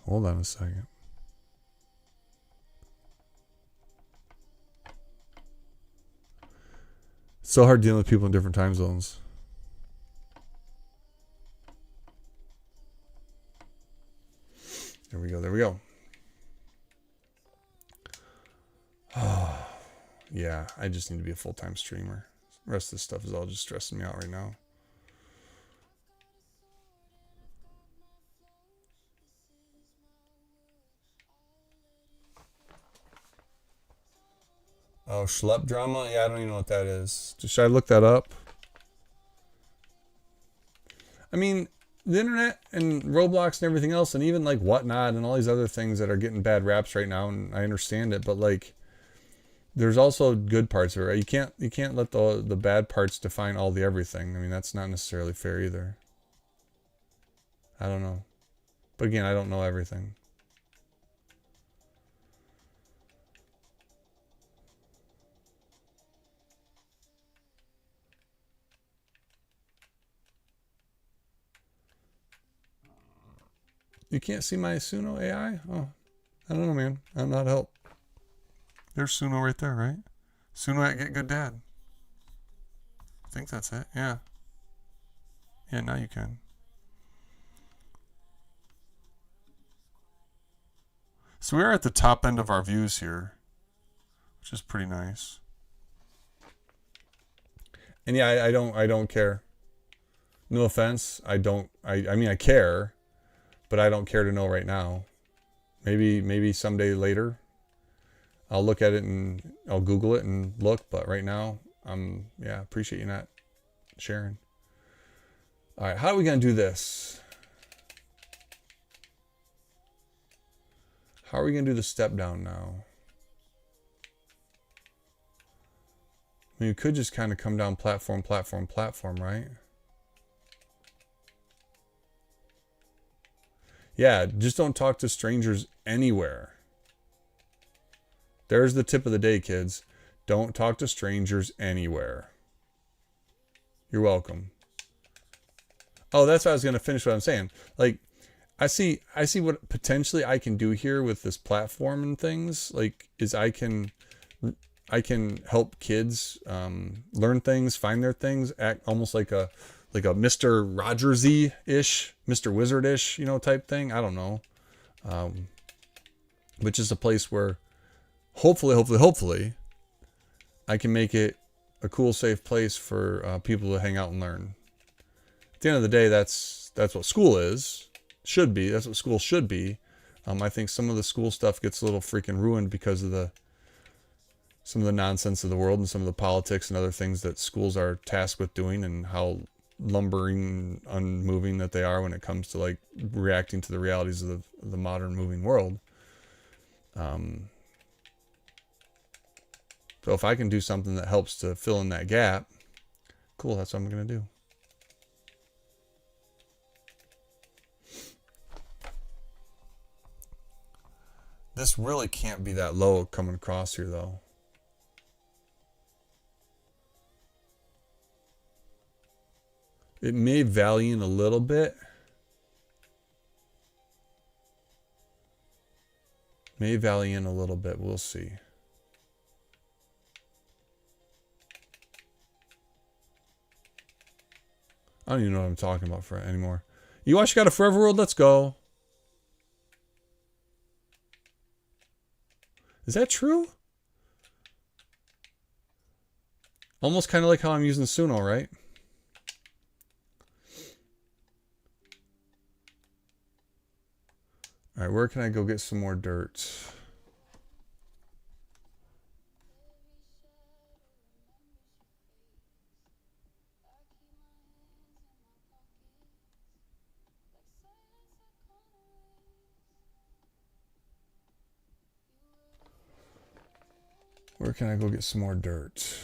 Hold on a second. It's so hard dealing with people in different time zones. There we go. Oh, yeah, I just need to be a full-time streamer. The rest of this stuff is all just stressing me out right now. Oh, schlep drama? Yeah, I don't even know what that is. Should I look that up? I mean, the internet and Roblox and everything else, and even like Whatnot and all these other things that are getting bad raps right now, and I understand it, but like, there's also good parts of it, right? You can't let the bad parts define all the everything. I mean, that's not necessarily fair either. I don't know. But again, I don't know everything. You can't see my Suno AI? Oh, I don't know, man. I don't know how to help. There's Suno right there, right? Suno at Get Good Dad. I think that's it. Yeah. Yeah, now you can. So we are at the top end of our views here, which is pretty nice. And yeah, I don't care. No offense, I mean I care, but I don't care to know right now. Maybe someday later I'll look at it and I'll Google it and look, but right now appreciate you not sharing. All right, how are we going to do this? How are we going to do the step down now? I mean, we could just kind of come down platform, right? Yeah, just don't talk to strangers anywhere. There's the tip of the day, kids. Don't talk to strangers anywhere. You're welcome. Oh, that's how I was going to finish what I'm saying. Like, I see what potentially I can do here with this platform and things. Like, is I can help kids learn things, find their things, act almost like a Mr. Rogersy-ish, Mr. Wizard-ish, type thing. I don't know. Which is a place where hopefully I can make it a cool, safe place for people to hang out and learn. At the end of the day, that's what school is. Should be. That's what school should be. I think some of the school stuff gets a little freaking ruined because of some of the nonsense of the world and some of the politics and other things that schools are tasked with doing, and how lumbering, unmoving that they are when it comes to like reacting to the realities of the modern moving world. So if I can do something that helps to fill in that gap, cool, that's what I'm going to do. This really can't be that low coming across here, though. It may valley in a little bit. We'll see. I don't even know what I'm talking about anymore. You watch Got a Forever World? Let's go. Is that true? Almost kind of like how I'm using Suno, right? All right, where can I go get some more dirt? Where can I go get some more dirt?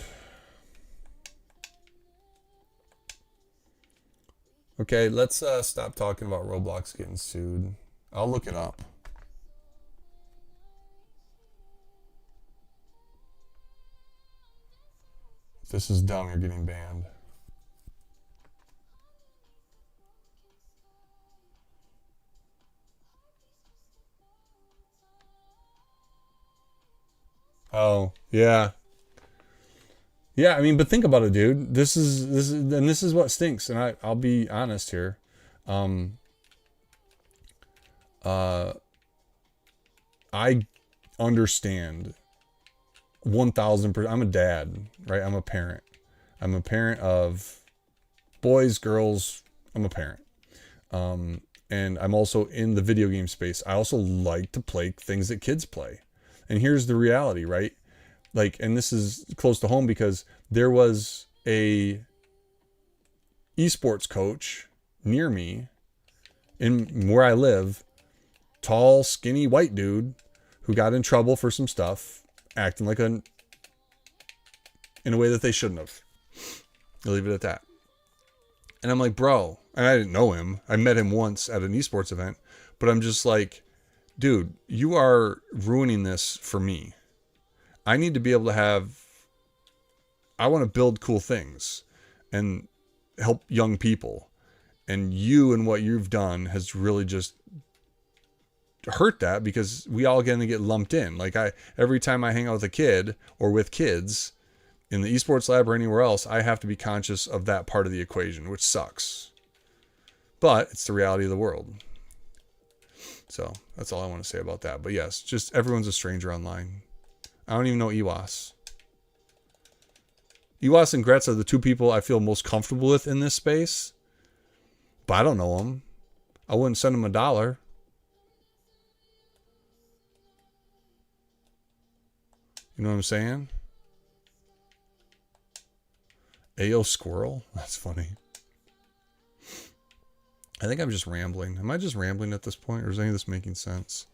Okay, let's stop talking about Roblox getting sued. I'll look it up. If this is dumb, you're getting banned. Oh, yeah. Yeah, I mean, but think about it, dude. This is what stinks, and I'll be honest here. I understand 1000%. I'm a dad, right? I'm a parent. I'm a parent of boys, girls. I'm a parent. And I'm also in the video game space. I also like to play things that kids play. And here's the reality, right? Like, and this is close to home because there was a esports coach near me in where I live, tall, skinny, white dude who got in trouble for some stuff, acting like in a way that they shouldn't have. I'll leave it at that. And I'm like, bro, and I didn't know him. I met him once at an esports event, but I'm just like, dude, you are ruining this for me. I need to be able to I want to build cool things and help young people. And you and what you've done has really just hurt that, because we all going to get lumped in. Like every time I hang out with a kid or with kids in the esports lab or anywhere else, I have to be conscious of that part of the equation, which sucks. But it's the reality of the world. So that's all I want to say about that. But yes, just everyone's a stranger online. I don't even know Iwas. Iwas and Gretz are the two people I feel most comfortable with in this space. But I don't know them. I wouldn't send them $1. You know what I'm saying? Ayo Squirrel? That's funny. I think I'm just rambling. Am I just rambling at this point, or is any of this making sense?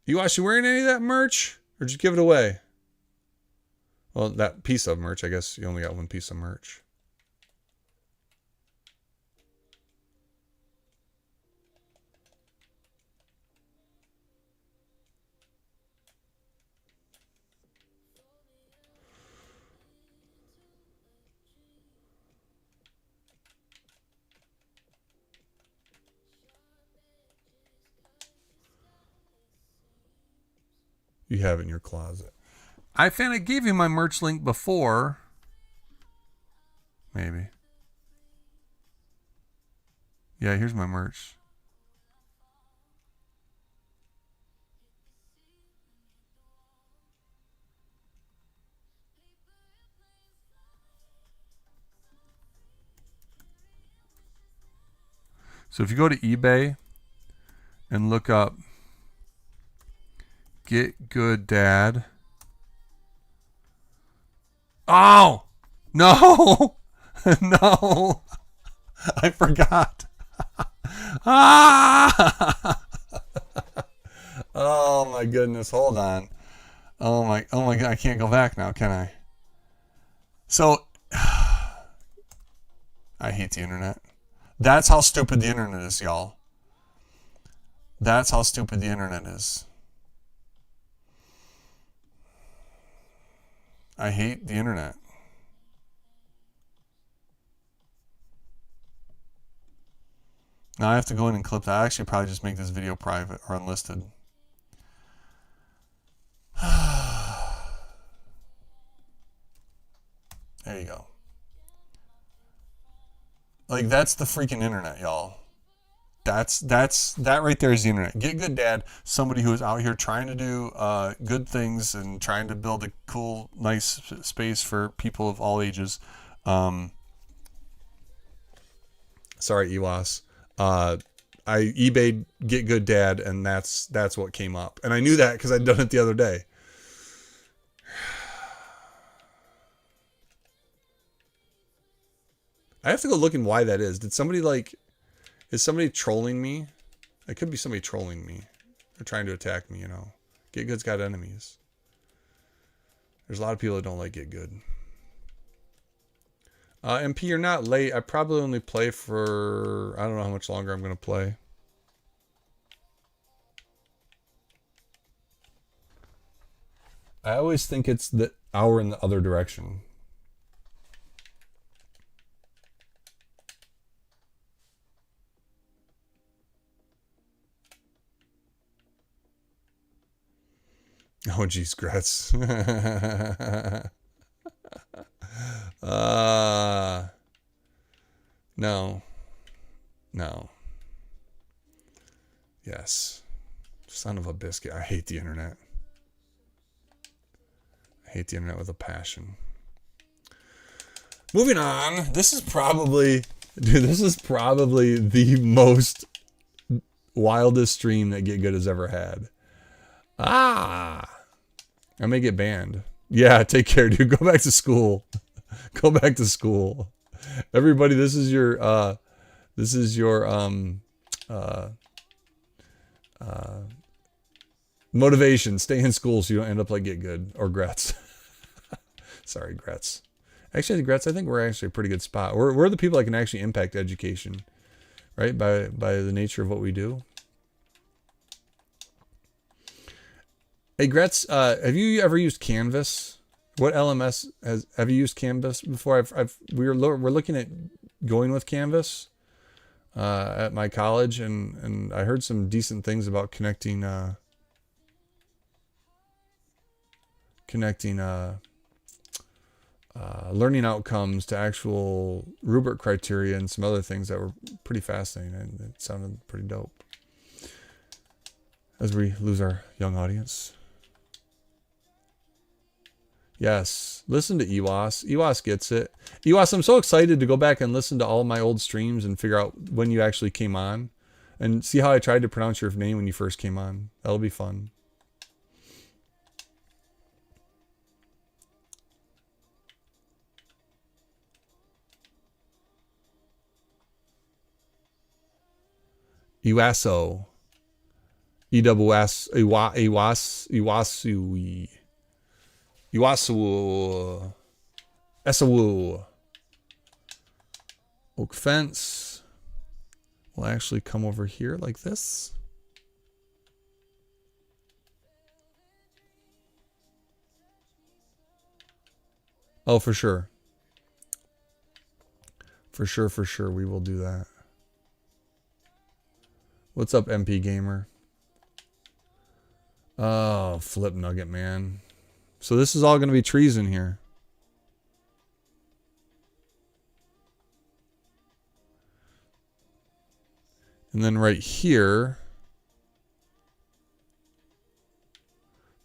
You actually wearing any of that merch? Or did you give it away? Well, that piece of merch, I guess you only got one piece of merch. You have it in your closet. I think I gave you my merch link before. Maybe. Yeah, here's my merch. So if you go to eBay and look up Get Good Dad. Oh! No! No! I forgot. Ah! Oh my goodness, hold on. Oh my god, I can't go back now, can I? So I hate the internet. That's how stupid the internet is, y'all. That's how stupid the internet is. I hate the internet. Now I have to go in and clip that. I actually probably just make this video private or unlisted. There you go. Like, that's the freaking internet, y'all. That right there is the internet. Get Good Dad, somebody who is out here trying to do good things and trying to build a cool, nice space for people of all ages. Sorry, Ewas. I eBayed Get Good Dad, and that's what came up. And I knew that because I'd done it the other day. I have to go looking why that is. Did somebody is somebody trolling me? It could be somebody trolling me. They're trying to attack me, you know. Get Good's got enemies. There's a lot of people that don't like Get Good. MP, you're not late. I probably only play for... I don't know how much longer I'm going to play. I always think it's the hour in the other direction. Oh, geez, Gretz. No. No. Yes. Son of a biscuit. I hate the internet. I hate the internet with a passion. Moving on. This is probably the most wildest stream that Get Good has ever had. I may get banned. Yeah, take care, dude. Go back to school. Go back to school. Everybody, this is your motivation. Stay in school so you don't end up like Get Good or Gretz. Sorry, Gretz. Actually, Gretz, I think we're actually a pretty good spot. We're the people that can actually impact education, right? By the nature of what we do. Hey, Gretz, have you ever used Canvas? What LMS have you used Canvas before? We're looking at going with Canvas at my college, and I heard some decent things about connecting learning outcomes to actual rubric criteria and some other things that were pretty fascinating, and it sounded pretty dope. As we lose our young audience. Yes, listen to Ewas. Ewas gets it. Ewas, I'm so excited to go back and listen to all my old streams and figure out when you actually came on and see how I tried to pronounce your name when you first came on. That'll be fun. Ewaso. Iwasu. Iwasu. Esawu. Oak fence. We'll actually come over here like this. Oh, for sure. For sure. We will do that. What's up, MP Gamer? Oh, flip nugget, man. So this is all going to be trees in here. And then right here,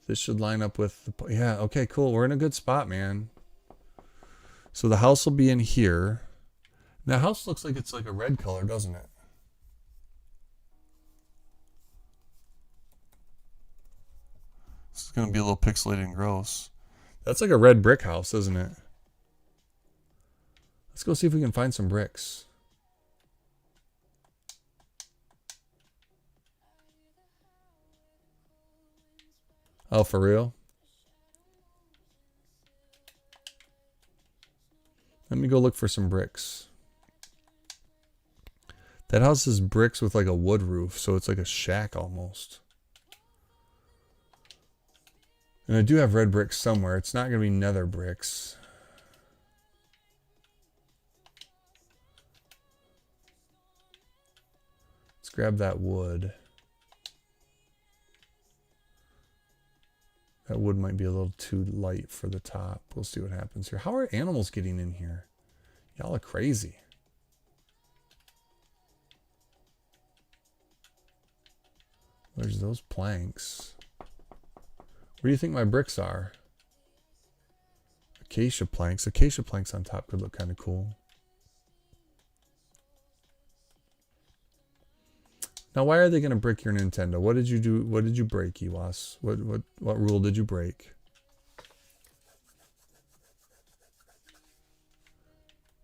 this should line up with the... Yeah, okay, cool. We're in a good spot, man. So the house will be in here. The house looks like it's like a red color, doesn't it? This is going to be a little pixelated and gross. That's like a red brick house, isn't it? Let's go see if we can find some bricks. Oh, for real? Let me go look for some bricks. That house is bricks with like a wood roof, so it's like a shack almost. And I do have red bricks somewhere. It's not going to be nether bricks. Let's grab that wood. That wood might be a little too light for the top. We'll see what happens here. How are animals getting in here? Y'all are crazy. There's those planks. Where do you think my bricks are? Acacia planks. Acacia planks on top could look kind of cool. Now, why are they going to break your Nintendo? What did you do? What did you break, Ewas? What rule did you break?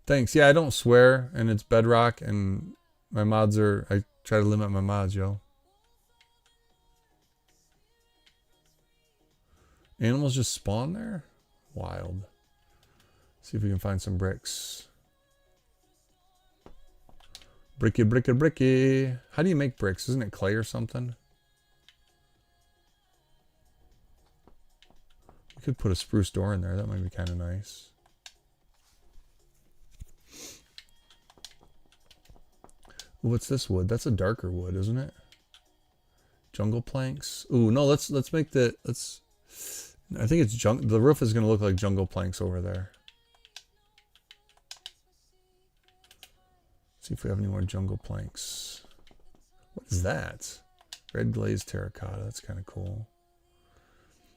Thanks. Yeah, I don't swear, and it's Bedrock, and my mods are... I try to limit my mods, yo. Animals just spawn there? Wild. See if we can find some bricks. Bricky, bricky, bricky. How do you make bricks? Isn't it clay or something? We could put a spruce door in there. That might be kind of nice. What's this wood? That's a darker wood, isn't it? Jungle planks. Ooh, no, let's make the... I think it's the roof is going to look like jungle planks over there. See if we have any more jungle planks. What is that? Red glazed terracotta. That's kind of cool.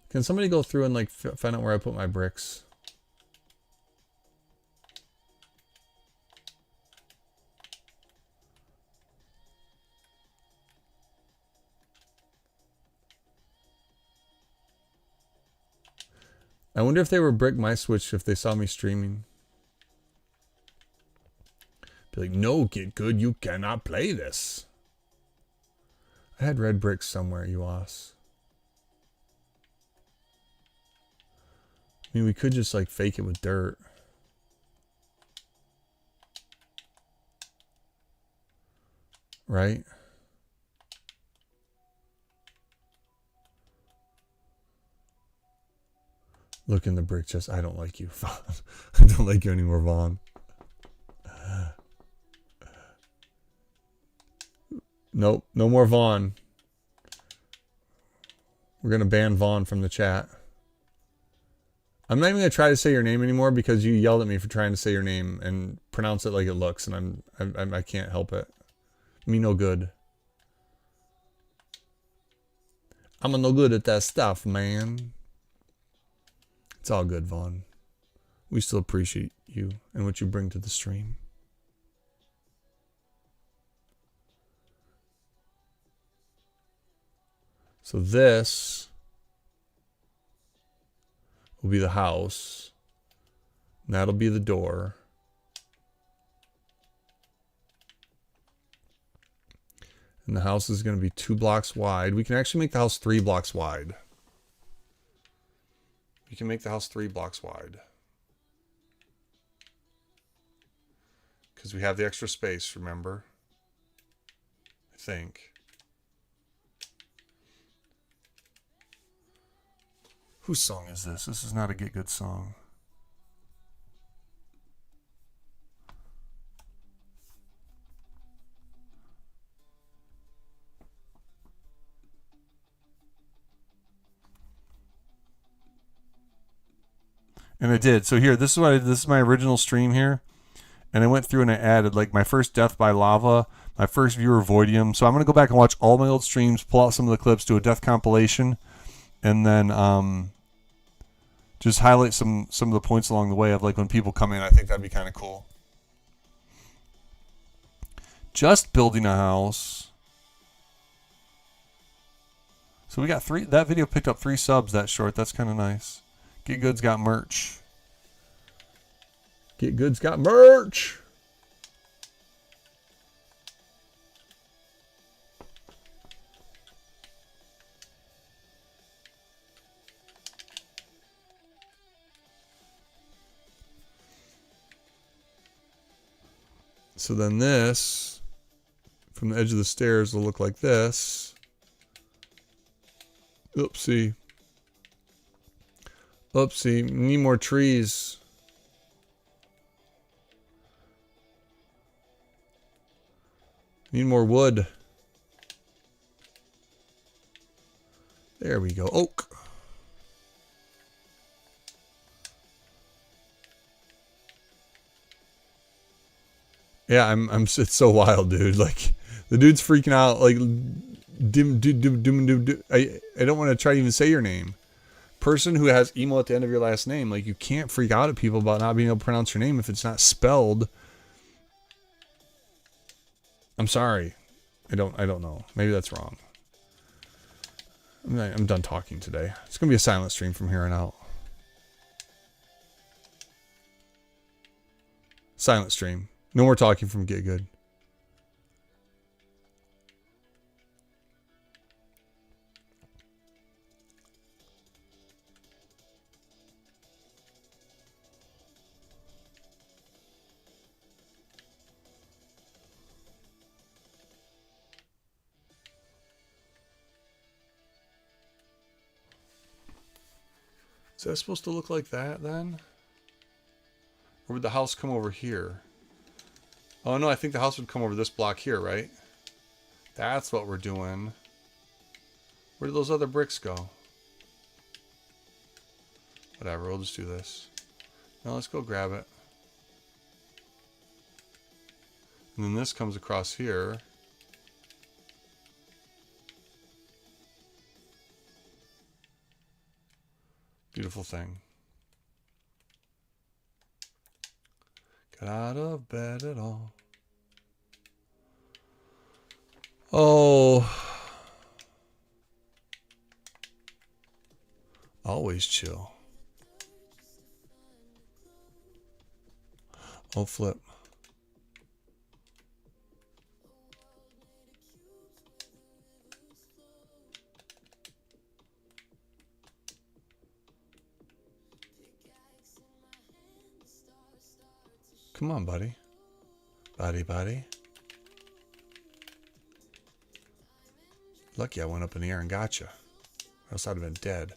Can somebody go through and like find out where I put my bricks? I wonder if they were brick my switch if they saw me streaming. Be like, no, get good, you cannot play this. I had red bricks somewhere, you ass. I mean, we could just like fake it with dirt. right? Look in the brick chest. I don't like you, Vaughn. I don't like you anymore, Vaughn. Nope, no more Vaughn. We're going to ban Vaughn from the chat. I'm not even going to try to say your name anymore because you yelled at me for trying to say your name and pronounce it like it looks, and I can't help it. Me no good. I'm no good at that stuff, man. It's all good, Vaughn. We still appreciate you and what you bring to the stream. So this will be the house. And that'll be the door. And the house is going to be 2 blocks wide. We can actually make the house 3 blocks wide. We can make the house 3 blocks wide. Because we have the extra space, remember? I think. Whose song is this? This is not a Get Good song. And I did. So here, this is what I did. This is my original stream here. And I went through and I added like my first Death by Lava, my first viewer Voidium. So I'm going to go back and watch all my old streams, pull out some of the clips, do a death compilation, and then just highlight some of the points along the way of like when people come in. I think that'd be kind of cool. Just building a house. So we got 3. That video picked up 3 subs that short. That's kind of nice. Get Good's got merch. Get Good's got merch. So then this, from the edge of the stairs, will look like this. Oopsie. Oopsie. Need more trees. Need more wood. There we go. Oak. Yeah, it's so wild, dude. Like the dude's freaking out. Like I don't want to try to even say your name. Person who has emo at the end of your last name, like you can't freak out at people about not being able to pronounce your name if it's not spelled. I'm sorry. I don't know. Maybe that's wrong. I'm done talking today. It's gonna be a silent stream from here on out. Silent stream. No more talking from Get Good. Is that supposed to look like that then? Or would the house come over here? Oh no, I think the house would come over this block here, right? That's what we're doing. Where did those other bricks go? Whatever, we'll just do this. Now let's go grab it. And then this comes across here. Beautiful thing. Got out of bed at all. Oh. Always chill. Oh, flip. Come on, buddy. Buddy. Lucky I went up in the air and got you. Or else I'd have been dead.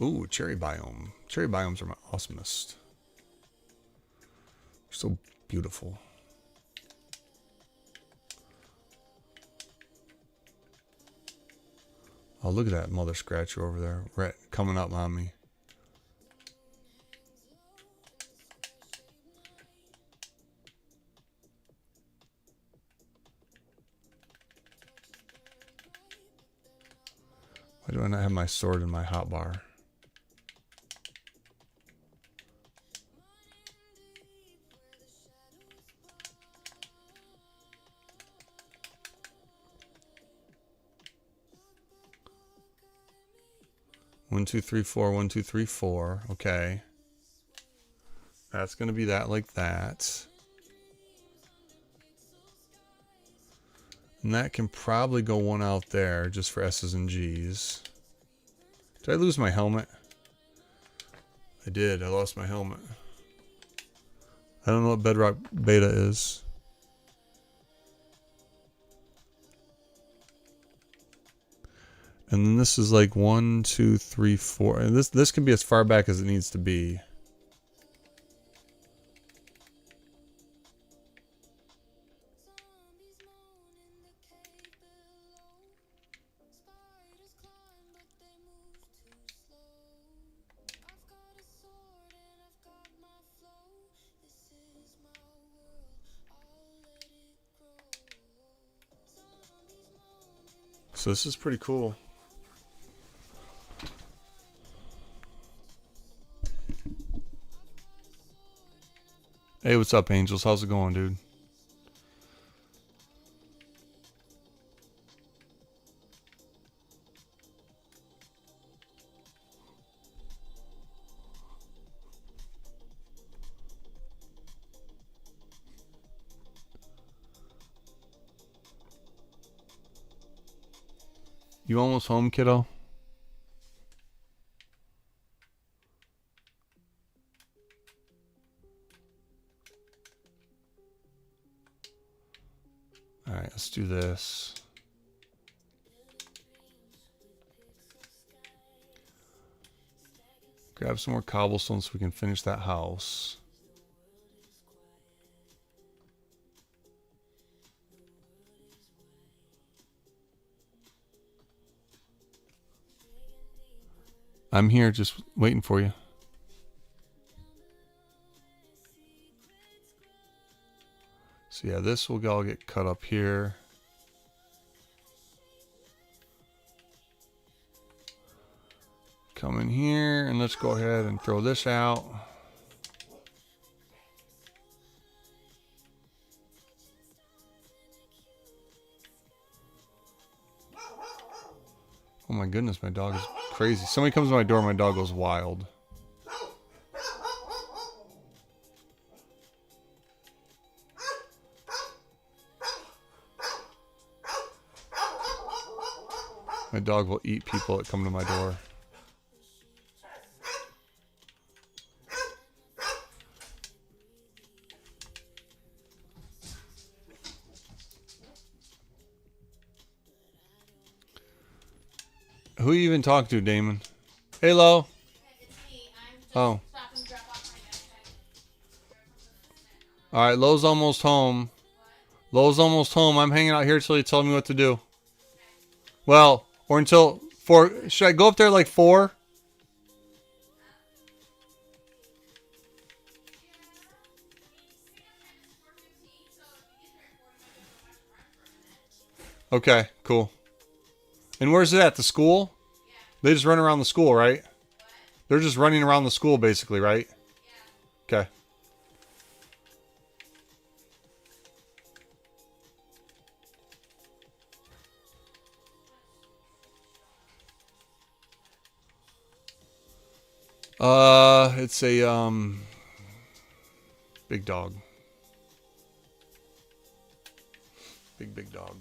Ooh, cherry biome. Cherry biomes are my awesomest. They're so beautiful. Oh, look at that mother scratcher over there. Right, coming up on me. Why do I not have my sword in my hotbar? One, two, three, four. 1, 2, 3, 4. Okay. That's going to be that like that. And that can probably go one out there just for S's and G's. Did I lose my helmet? I did. I lost my helmet. I don't know what Bedrock Beta is. And then this is like 1, 2, 3, 4. And this can be as far back as it needs to be. So this is pretty cool. Hey, what's up, Angels? How's it going, dude? You almost home, kiddo? Alright, let's do this. Grab some more cobblestone so we can finish that house. I'm here just waiting for you. So yeah, this will all get cut up here. Come in here and let's go ahead and throw this out. Oh my goodness, my dog is crazy. Somebody comes to my door, my dog goes wild. My dog will eat people that come to my door. Who you even talk to, Damon? Hey, Lo. Oh. All right, Lo's almost home. Lo's almost home. I'm hanging out here till you tell me what to do. Well, or until 4. Should I go up there like 4? Okay, cool. And where's it at? The school? They just run around the school, right? They're just running around the school, basically, right? Okay. It's a big dog. Big dog.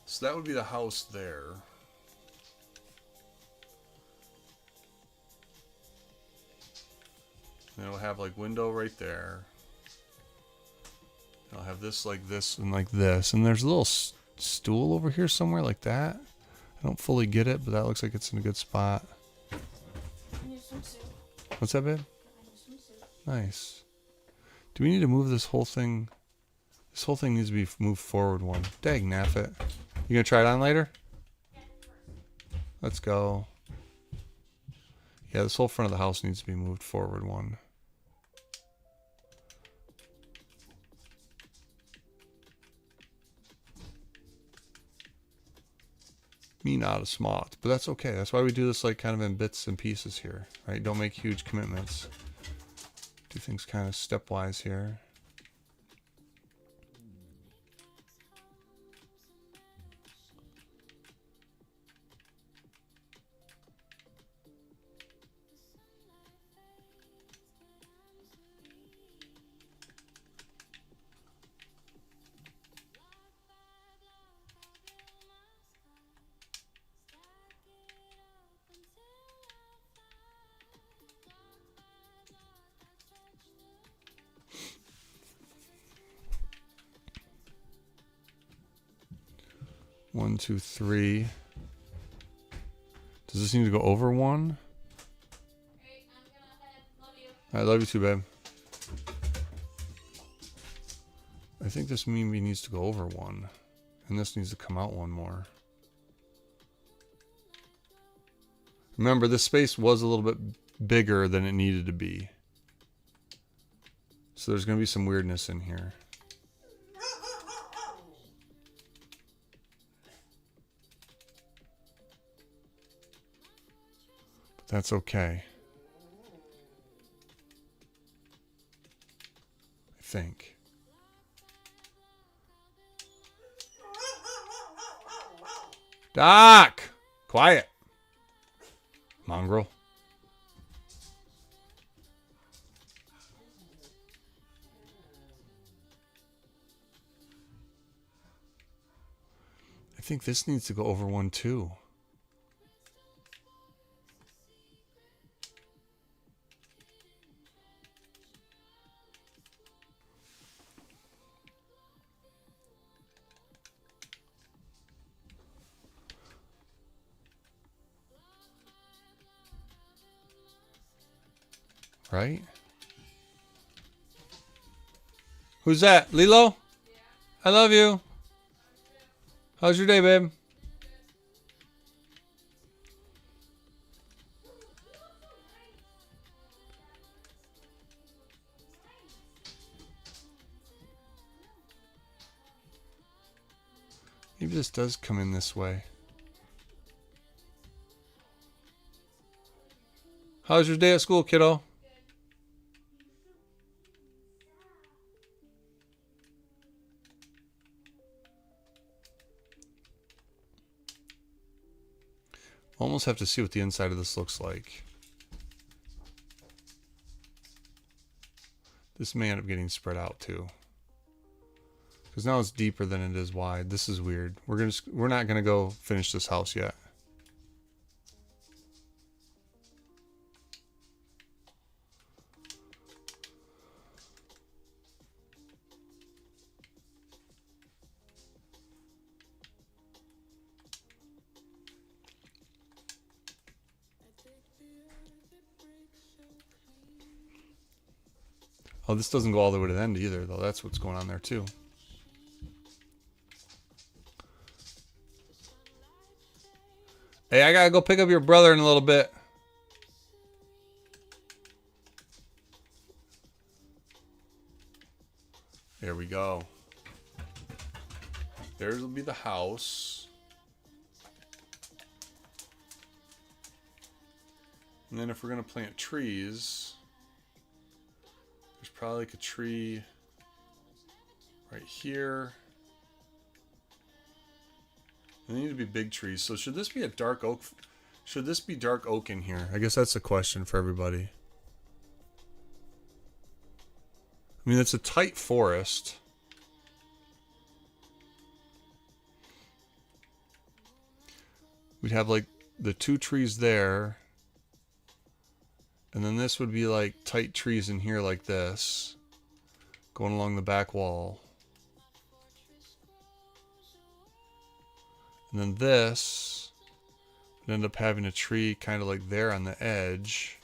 So that would be the house there. And it'll have like window right there. I'll have this like this and like this. And there's a little stool over here somewhere like that. I don't fully get it, but that looks like it's in a good spot. I need some soup. What's that, babe? I need some soup. Nice. Do we need to move this whole thing? This whole thing needs to be moved forward one. Dang naff it. You gonna try it on later? Let's go. Yeah, this whole front of the house needs to be moved forward one. Me not a smart, but that's okay. That's why we do this like kind of in bits and pieces here, right? Don't make huge commitments. Do things kind of stepwise here. One, two, three. Does this need to go over one? Hey, I'm gonna head. Love you. I love you too, babe. I think this maybe needs to go over one. And this needs to come out one more. Remember, this space was a little bit bigger than it needed to be. So there's going to be some weirdness in here. But that's okay. I think. Doc! Quiet. Mongrel. I think this needs to go over one too. Right? Who's that? Lilo? Yeah. I love you. How's your day, babe? Maybe this does come in this way. How's your day at school, kiddo? Almost have to see what the inside of this looks like. This may end up getting spread out too. Because now it's deeper than it is wide. This is weird. We're not gonna go finish this house yet. Oh, this doesn't go all the way to the end either, though. That's what's going on there too. Hey, I gotta go pick up your brother in a little bit. There we go. There'll be the house. And then if we're gonna plant trees, there's probably like a tree right here. They need to be big trees. So should this be a dark oak? Should this be dark oak in here? I guess that's a question for everybody. I mean, it's a tight forest. We'd have like the two trees there. And then this would be like tight trees in here like this, going along the back wall. And then this would end up having a tree kind of like there on the edge.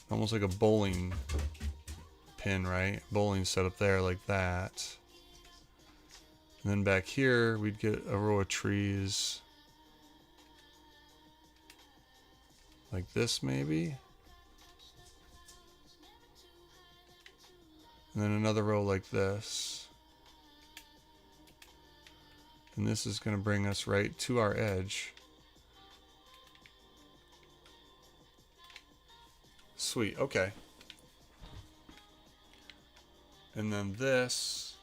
Almost like a bowling pin, right? Bowling set up there like that. And then back here, we'd get a row of trees like this maybe. And then another row like this. And this is going to bring us right to our edge. Sweet, okay. And then this,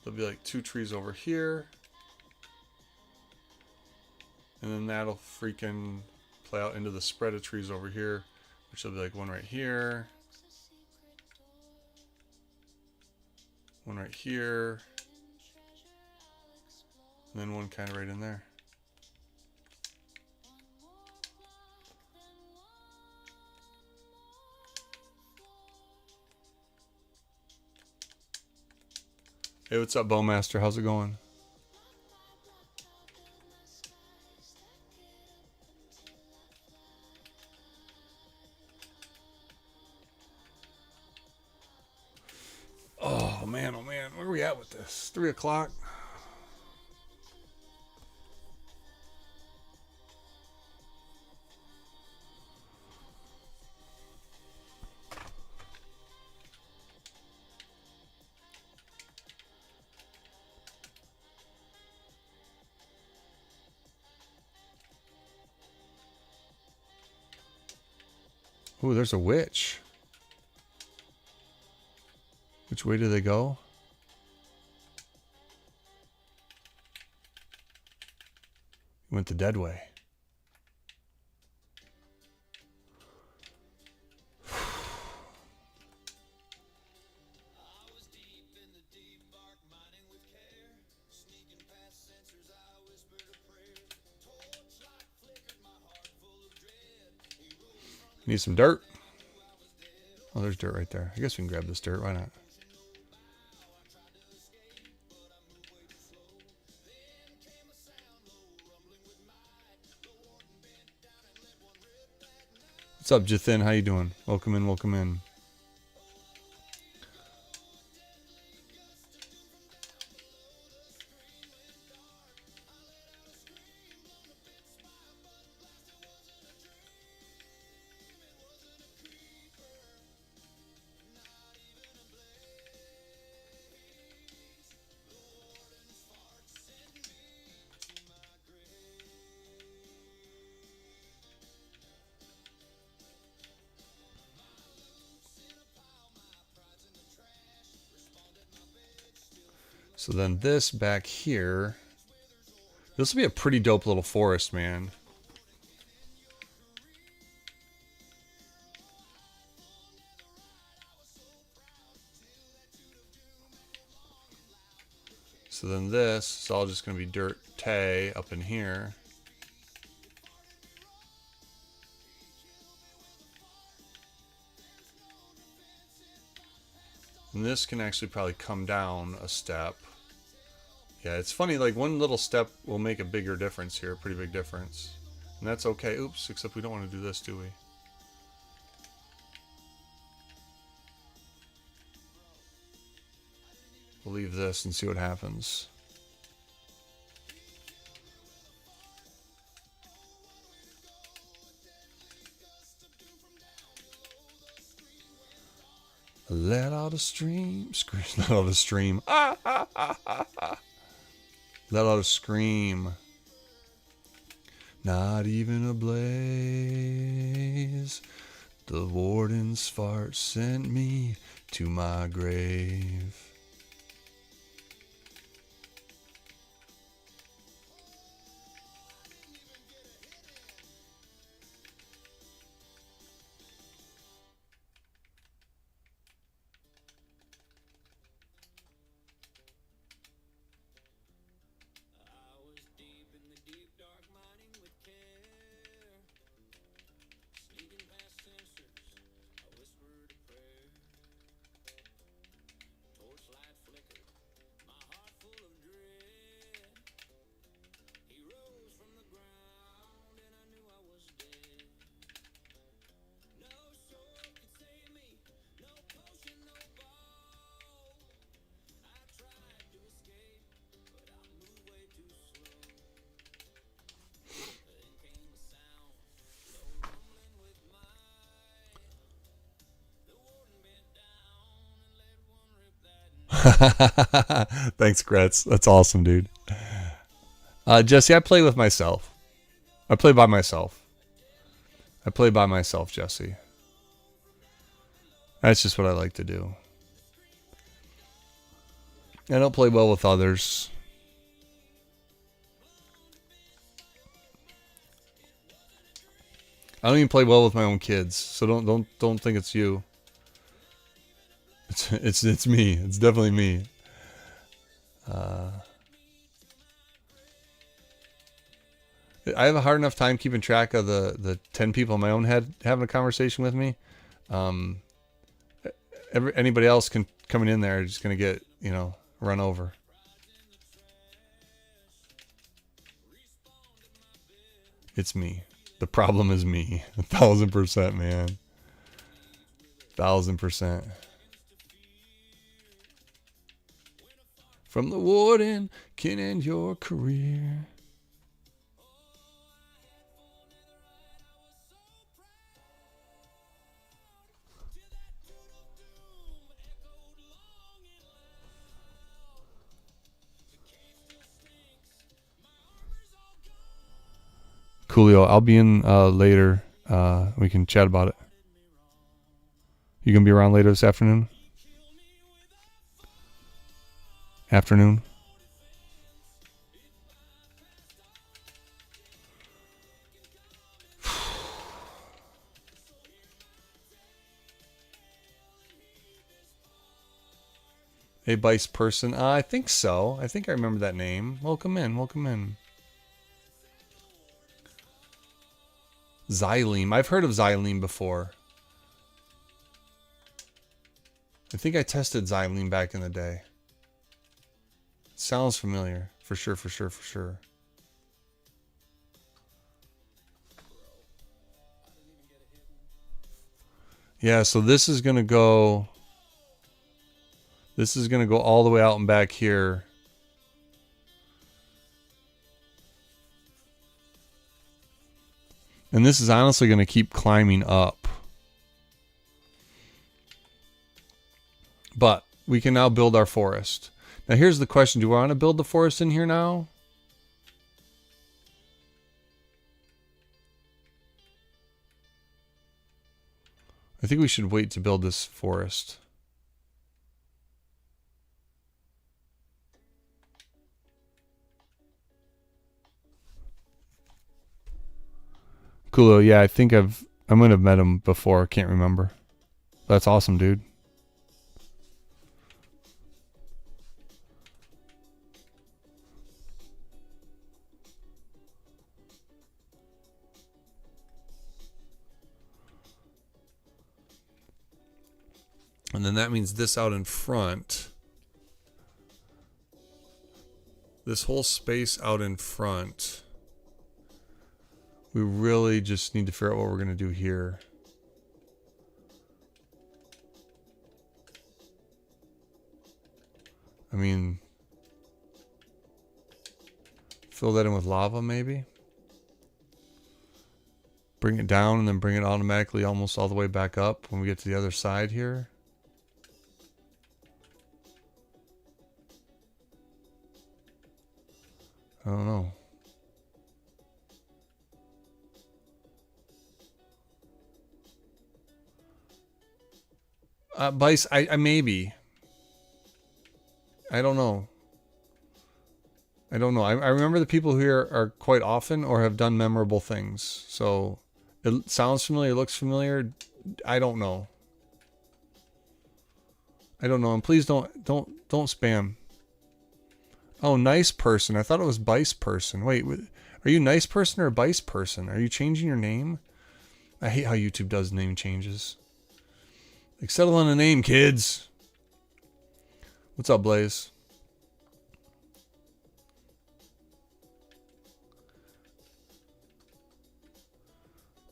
there'll be like 2 trees over here. And then that'll freaking play out into the spread of trees over here, which will be like one right here. One right here. And then one kind of right in there. Hey, what's up, Bowmaster? How's it going? Oh man, where are we at with this? 3 o'clock? Ooh, there's a witch. Which way do they go? Went the dead way. Need some dirt. Oh, there's dirt right there. I guess we can grab this dirt. Why not? What's up, Jathin? How you doing? Welcome in, welcome in. So then this back here, this will be a pretty dope little forest, man. So then this is all just going to be dirt tay up in here. And this can actually probably come down a step. Yeah, it's funny, like one little step will make a bigger difference here, a pretty big difference. And that's okay. Oops, except we don't want to do this, do we? We'll leave this and see what happens. Let out a stream. Let out a stream. Ah, ah, ah, ah, ah. Let out a scream. Not even a blaze. The warden's fart sent me to my grave. Thanks, Gretz. That's awesome, dude. Jesse, I play with myself. I play by myself. Jesse. That's just what I like to do. I don't play well with others. I don't even play well with my own kids, so don't think it's you. It's me. It's definitely me. I have a hard enough time keeping track of the 10 people in my own head having a conversation with me. Anybody else coming in there just gonna get, run over. It's me. The problem is me. 1,000%, man. 1,000%. From the warden can end your career. Coolio, I'll be in later. We can chat about it. You gonna be around later this afternoon? Afternoon? A vice person? I think so. I think I remember that name. Welcome in. Welcome in. Xyleme. I've heard of Xyleme before. I think I tested Xyleme back in the day. Sounds familiar. For sure, for sure, for sure. Yeah, so this is going to go... This is going to go all the way out and back here. And this is honestly going to keep climbing up. But we can now build our forest. Now here's the question. Do I want to build the forest in here now? I think we should wait to build this forest. Coolo, yeah, I think I might have met him before. Can't remember. That's awesome, dude. And then that means this out in front. This whole space out in front. We really just need to figure out what we're going to do here. I mean, fill that in with lava maybe. Bring it down and then bring it automatically almost all the way back up when we get to the other side here. I don't know. Bice, I maybe. I don't know. I don't know. I remember the people here are quite often or have done memorable things. So it sounds familiar, looks familiar. I don't know. I don't know. And please don't spam. Oh, nice person. I thought it was Bice person. Wait, are you nice person or Bice person? Are you changing your name? I hate how YouTube does name changes. Like, settle on a name, kids. What's up, Blaze?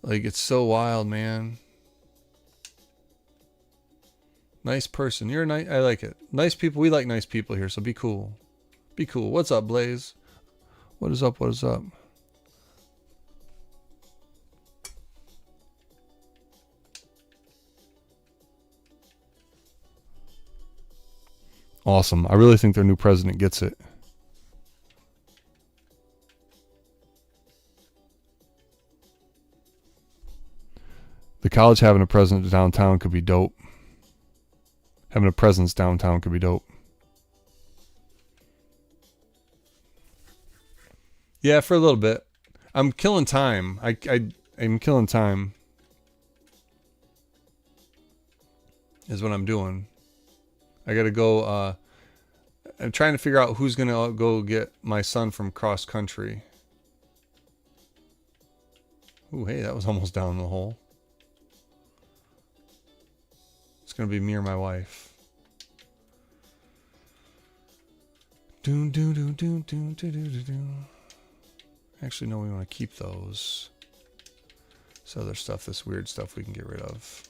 Like, it's so wild, man. Nice person. You're nice. I like it. Nice people. We like nice people here, so be cool. Be cool. What's up, Blaze? What is up? What is up? Awesome. I really think their new president gets it. The college having a president downtown could be dope. Having a presence downtown could be dope. Yeah, for a little bit. I'm killing time. I'm killing time. Is what I'm doing. I gotta go. I'm trying to figure out who's gonna go get my son from cross country. Ooh, hey, that was almost down the hole. It's gonna be me or my wife. Doom doom doom doom doom doom doom doom. Actually, no, we want to keep those. This other stuff, this weird stuff, we can get rid of.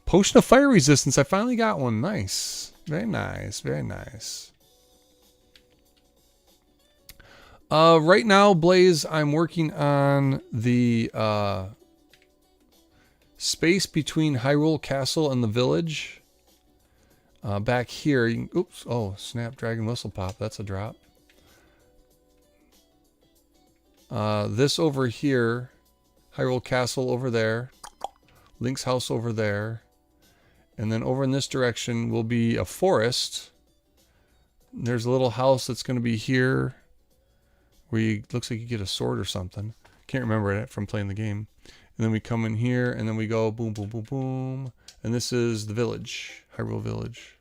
Potion of fire resistance. I finally got one. Nice. Very nice. Very nice. Right now, Blaze, I'm working on the space between Hyrule Castle and the village. Back here, you can, oops, oh, Snapdragon Whistle Pop, that's a drop. This over here, Hyrule Castle over there, Link's house over there, and then over in this direction will be a forest. There's a little house that's going to be here, where you, looks like you get a sword or something. Can't remember it from playing the game. And then we come in here, and then we go boom, boom, boom, boom. And this is the village, Hyrule Village.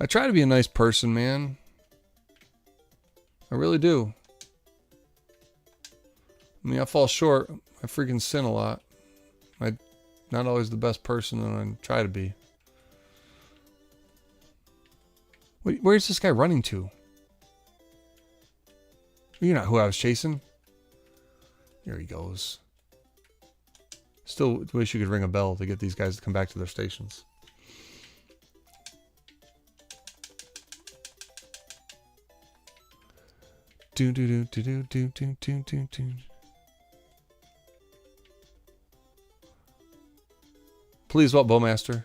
I try to be a nice person, man. I really do. I mean, I fall short. I freaking sin a lot. I'm not always the best person that I try to be. Wait, where's this guy running to? You're not who I was chasing. There he goes. Still wish you could ring a bell to get these guys to come back to their stations. Do do do do do do do do do. Please, what, Bowmaster?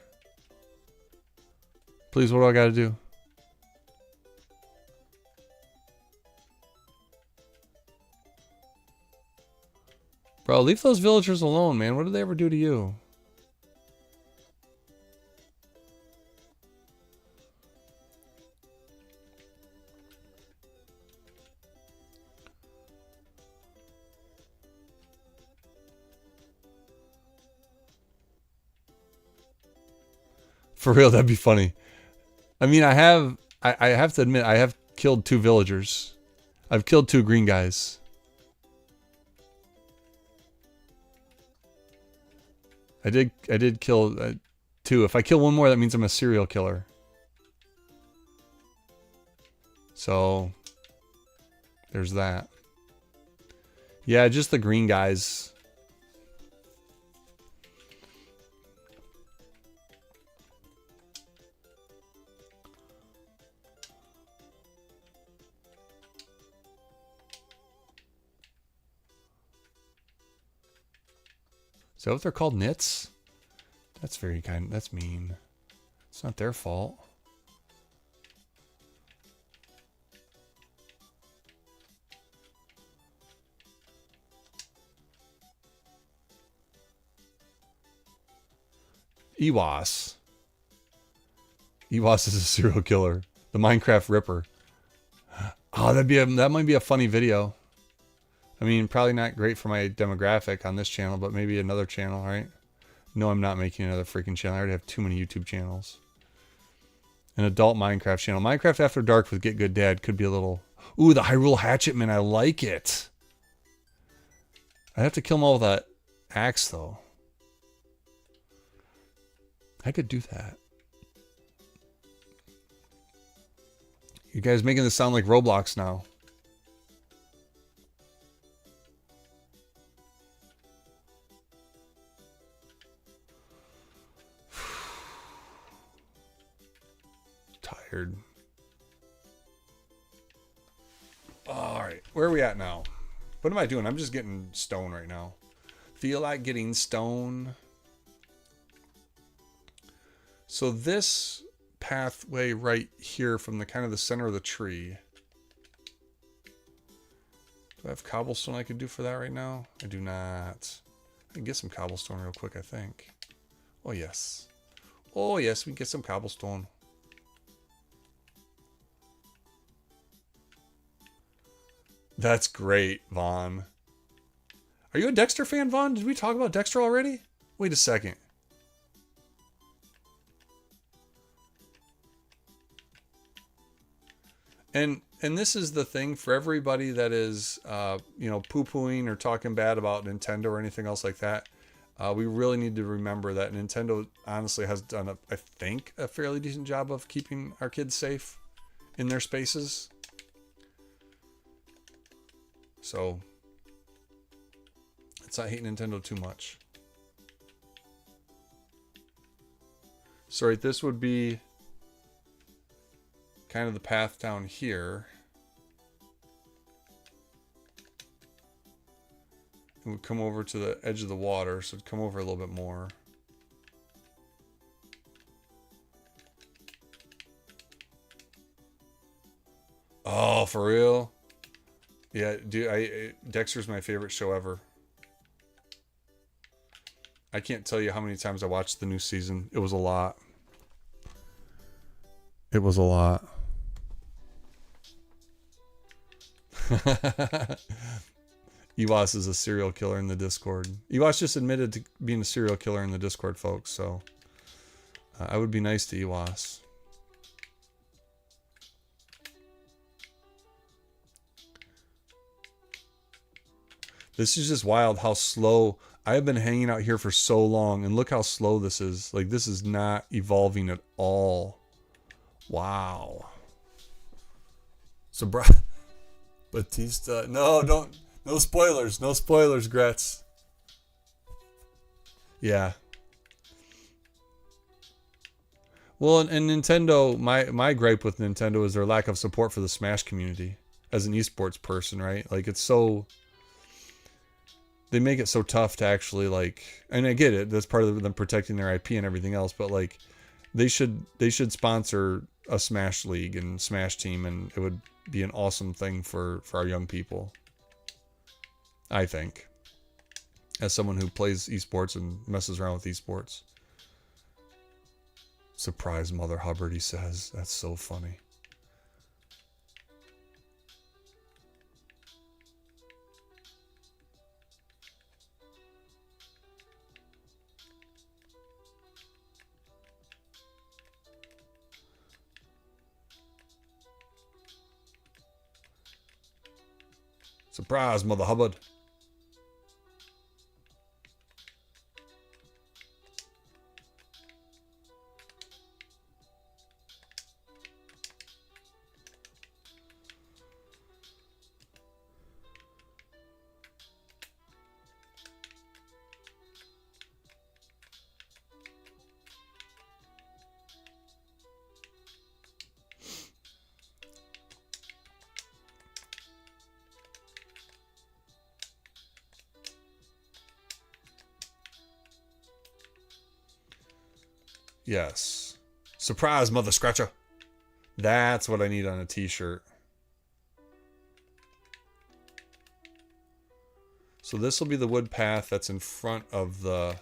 Please, what do I gotta do? Bro, leave those villagers alone, man. What did they ever do to you? For real, that'd be funny. I mean, I have to admit, I have killed 2 villagers. I've killed 2 green guys. I did kill 2. If I kill one more, that means I'm a serial killer. So, there's that. Yeah, just the green guys. Is that what they're called? Nits? That's very kind. That's mean. It's not their fault. Ewas. Ewas is a serial killer. The Minecraft Ripper. Oh, that might be a funny video. I mean, probably not great for my demographic on this channel, but maybe another channel, right? No, I'm not making another freaking channel. I already have too many YouTube channels. An adult Minecraft channel. Minecraft After Dark with Get Good Dad could be a little... Ooh, the Hyrule Hatchetman. I like it. I have to kill them all with that axe, though. I could do that. You guys making this sound like Roblox now. tired. All right, where are we at now? What am I doing? I'm just getting stone right now. Feel like getting stone. So this pathway right here from the kind of the center of the tree. Do I have cobblestone I could do for that right now? I do not. I can get some cobblestone real quick, I think. Oh, yes. Oh, yes, we can get some cobblestone. That's great, Vaughn. Are you a Dexter fan, Vaughn? Did we talk about Dexter already? Wait a second. And this is the thing for everybody that is, you know, poo-pooing or talking bad about Nintendo or anything else like that. We really need to remember that Nintendo honestly has done, I think, a fairly decent job of keeping our kids safe in their spaces. So, let's not hate Nintendo too much. So, right, this would be kind of the path down here. It would come over to the edge of the water, so it'd come over a little bit more. Oh, for real? Yeah, dude, Dexter's my favorite show ever. I can't tell you how many times I watched the new season. It was a lot. It was a lot. Ewas is a serial killer in the Discord. Ewas just admitted to being a serial killer in the Discord, folks, so I would be nice to Ewas. This is just wild how slow. I have been hanging out here for so long, and look how slow this is. Like, this is not evolving at all. Wow. So, Batista. No, don't. No spoilers. No spoilers, Gretz. Yeah. Well, and Nintendo, my gripe with Nintendo is their lack of support for the Smash community as an esports person, right? Like, it's so... They make it so tough to actually, like... And I get it. That's part of them protecting their IP and everything else, but, like, they should sponsor a Smash League and Smash team, and it would be an awesome thing for our young people. I think. As someone who plays esports and messes around with esports. Surprise, Mother Hubbard, he says. That's so funny. Surprise, Mother Hubbard. Yes. Surprise, Mother Scratcher. That's what I need on a t-shirt. So this will be the wood path that's in front of the...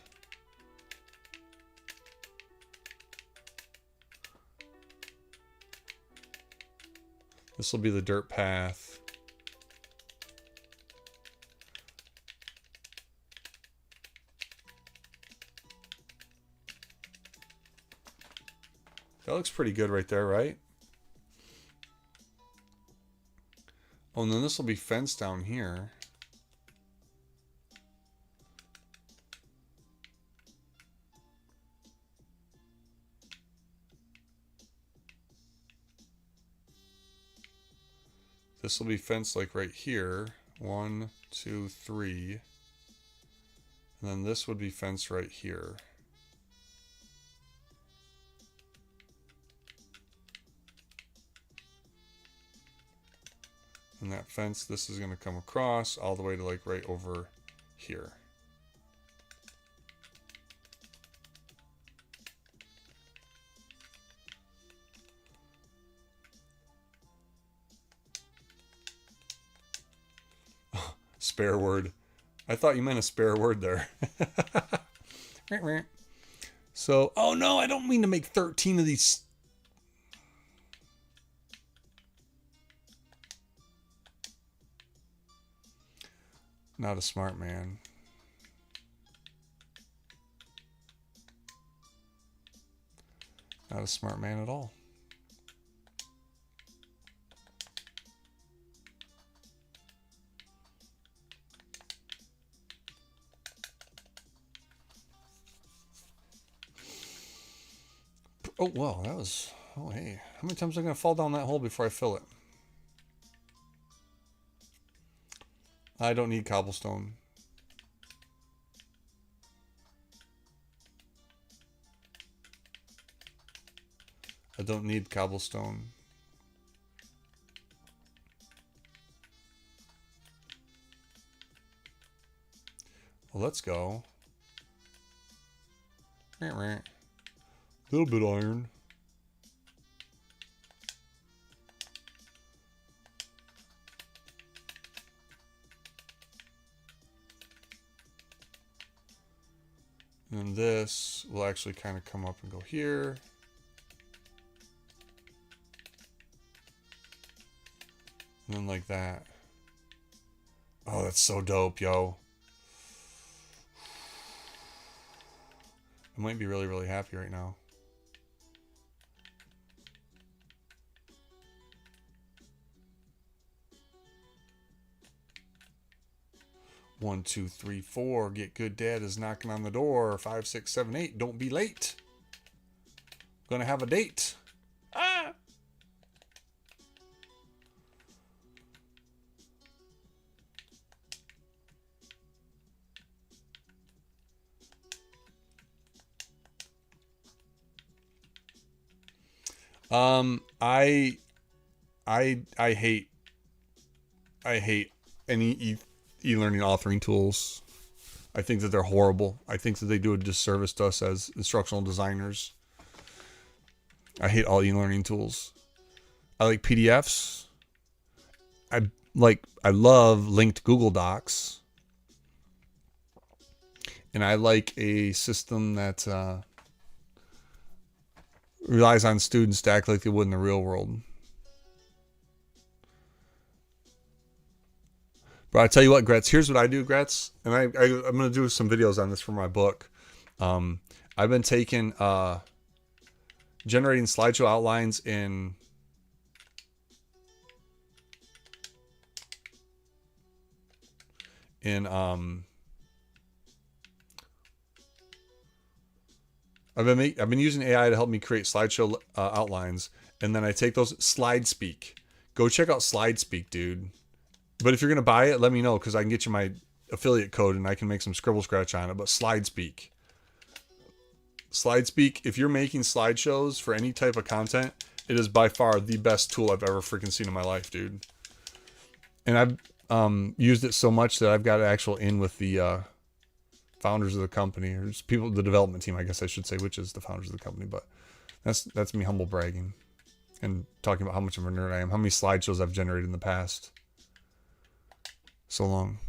This will be the dirt path. That looks pretty good right there, right? Oh, and then this will be fenced down here. This will be fenced like right here. 1, 2, 3. And then this would be fenced right here. And that fence, this is going to come across all the way to like right over here. Spare word. I thought you meant a spare word there. So, oh no, I don't mean to make 13 of these. Not a smart man. Not a smart man at all. Oh, well, that was... Oh, hey. How many times am I going to fall down that hole before I fill it? I don't need cobblestone. I don't need cobblestone. Well, let's go. A little bit of iron. And this will actually kind of come up and go here. And then like that. Oh, that's so dope, yo. I might be really, really happy right now. One, two, three, four. Get good dad is knocking on the door. 5, 6, 7, 8. Don't be late. Gonna have a date. Ah! I hate any e-learning authoring tools. I think that they're horrible. I think that they do a disservice to us as instructional designers. I hate all e-learning tools. I like PDFs. I love linked Google Docs. And I like a system that relies on students to act like they would in the real world. But I tell you what, Gretz, here's what I do, Gretz. And I'm going to do some videos on this for my book. I've been taking, generating slideshow outlines in I've been using AI to help me create slideshow outlines, and then I take those. SlideSpeak. Go check out SlideSpeak, dude. But if you're gonna buy it, let me know because I can get you my affiliate code and I can make some scribble scratch on it. But SlideSpeak. If you're making slideshows for any type of content, it is by far the best tool I've ever freaking seen in my life, dude. And I've used it so much that I've got an actual in with the founders of the company, or just people, the development team, I guess I should say, which is the founders of the company. But that's me humble bragging and talking about how much of a nerd I am, how many slideshows I've generated in the past. So long.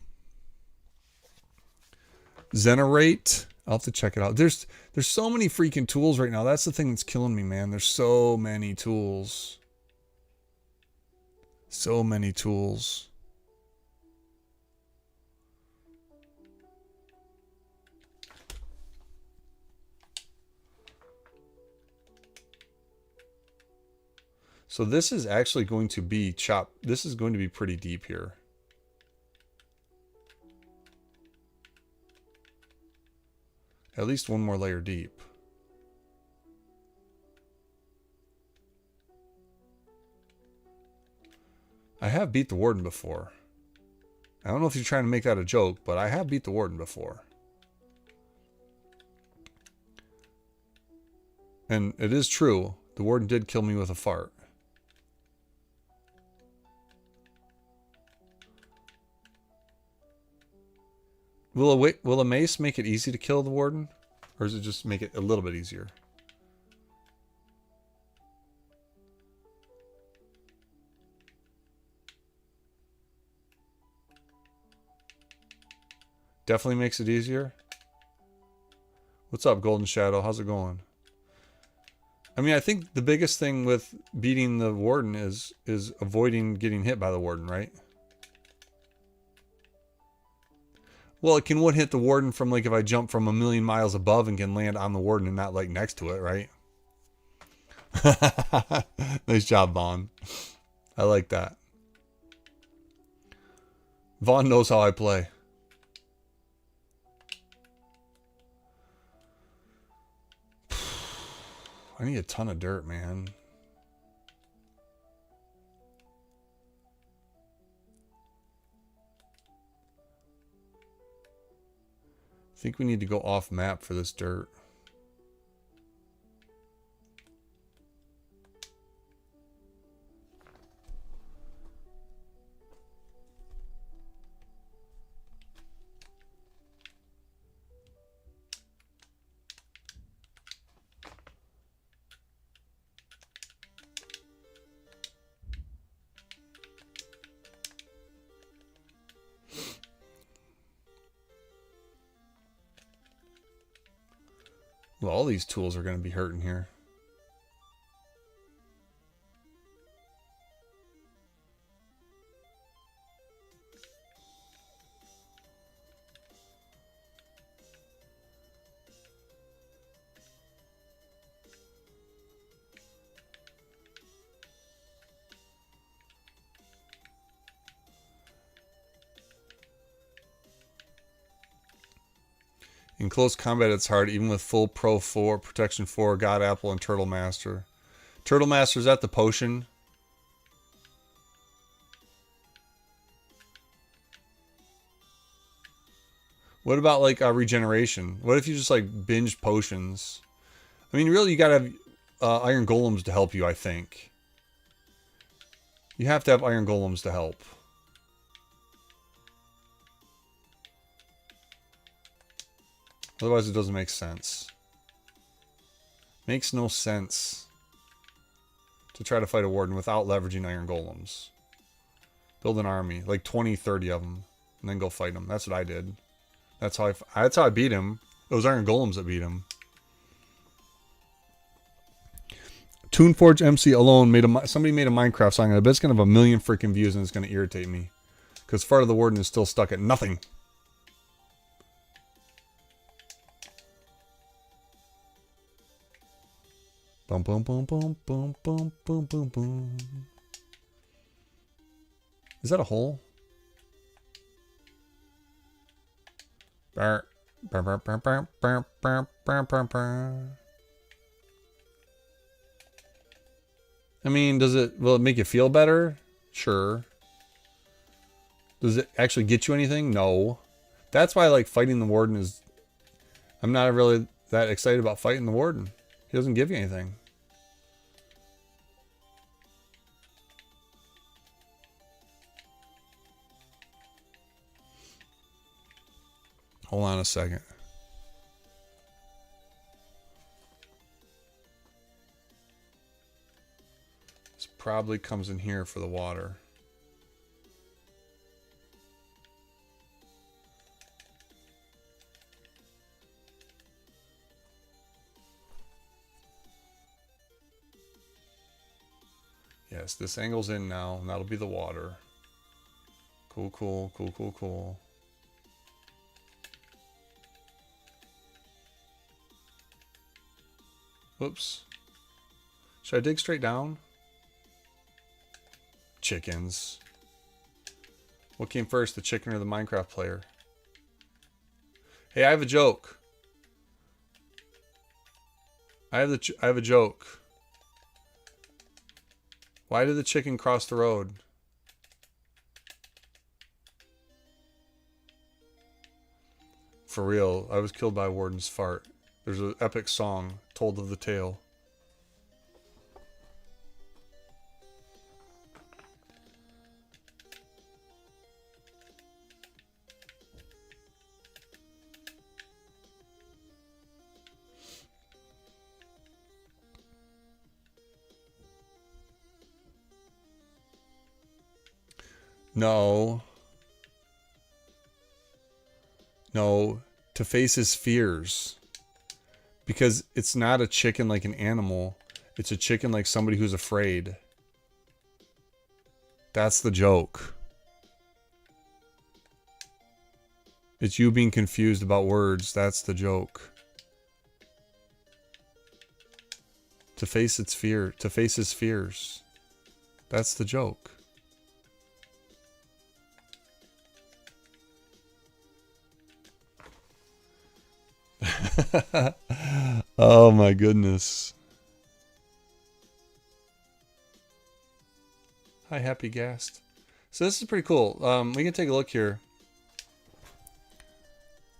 Zenerate. I'll have to check it out. There's so many freaking tools right now. That's the thing that's killing me, man. There's so many tools. So many tools. So this is actually going to be chopped. This is going to be pretty deep here. At least one more layer deep. I have beat the warden before. I don't know if you're trying to make that a joke, but I have beat the warden before. And it is true. The warden did kill me with a fart. Will a mace make it easy to kill the warden? Or does it just make it a little bit easier? Definitely makes it easier. What's up, Golden Shadow? How's it going? I mean, I think the biggest thing with beating the warden is avoiding getting hit by the warden, right? Well, it can one hit the warden from, like, if I jump from 1,000,000 miles above and can land on the warden and not, like, next to it, right? Nice job, Vaughn. I like that. Vaughn knows how I play. I need a ton of dirt, man. I think we need to go off map for this dirt. Well, all these tools are going to be hurting here. In close combat, it's hard, even with full Pro 4, Protection 4, God Apple, and Turtle Master. Turtle Master, is that the potion? What about, like, regeneration? What if you just, like, binge potions? I mean, really, you gotta have iron golems to help you, I think. You have to have iron golems to help. Otherwise, it doesn't make sense. Makes no sense to try to fight a warden without leveraging iron golems. Build an army, like 20, 30 of them, and then go fight them. That's what I did. That's how I beat him. It was iron golems that beat him. Toonforge MC alone somebody made a Minecraft song. I bet it's gonna have 1,000,000 freaking views, and it's gonna irritate me because Fart of the Warden is still stuck at nothing. Boom, boom, boom, boom, boom, boom, boom, boom, boom. Is that a hole? I mean, will it make you feel better? Sure. Does it actually get you anything? No. That's why, like, fighting the warden is... I'm not really that excited about fighting the warden. He doesn't give you anything. Hold on a second. This probably comes in here for the water. Yes, this angle's in now, and that'll be the water. Cool, cool, cool, cool, cool. Whoops. Should I dig straight down? Chickens. What came first, the chicken or the Minecraft player? Hey, I have a joke. I have a joke. Why did the chicken cross the road? For real, I was killed by a warden's fart. There's an epic song told of the tale. No. No. To face his fears. Because it's not a chicken like an animal. It's a chicken like somebody who's afraid. That's the joke. It's you being confused about words. That's the joke. To face its fear. To face his fears. That's the joke. Oh my goodness. Hi, Happy Gast. So this is pretty cool. We can take a look here.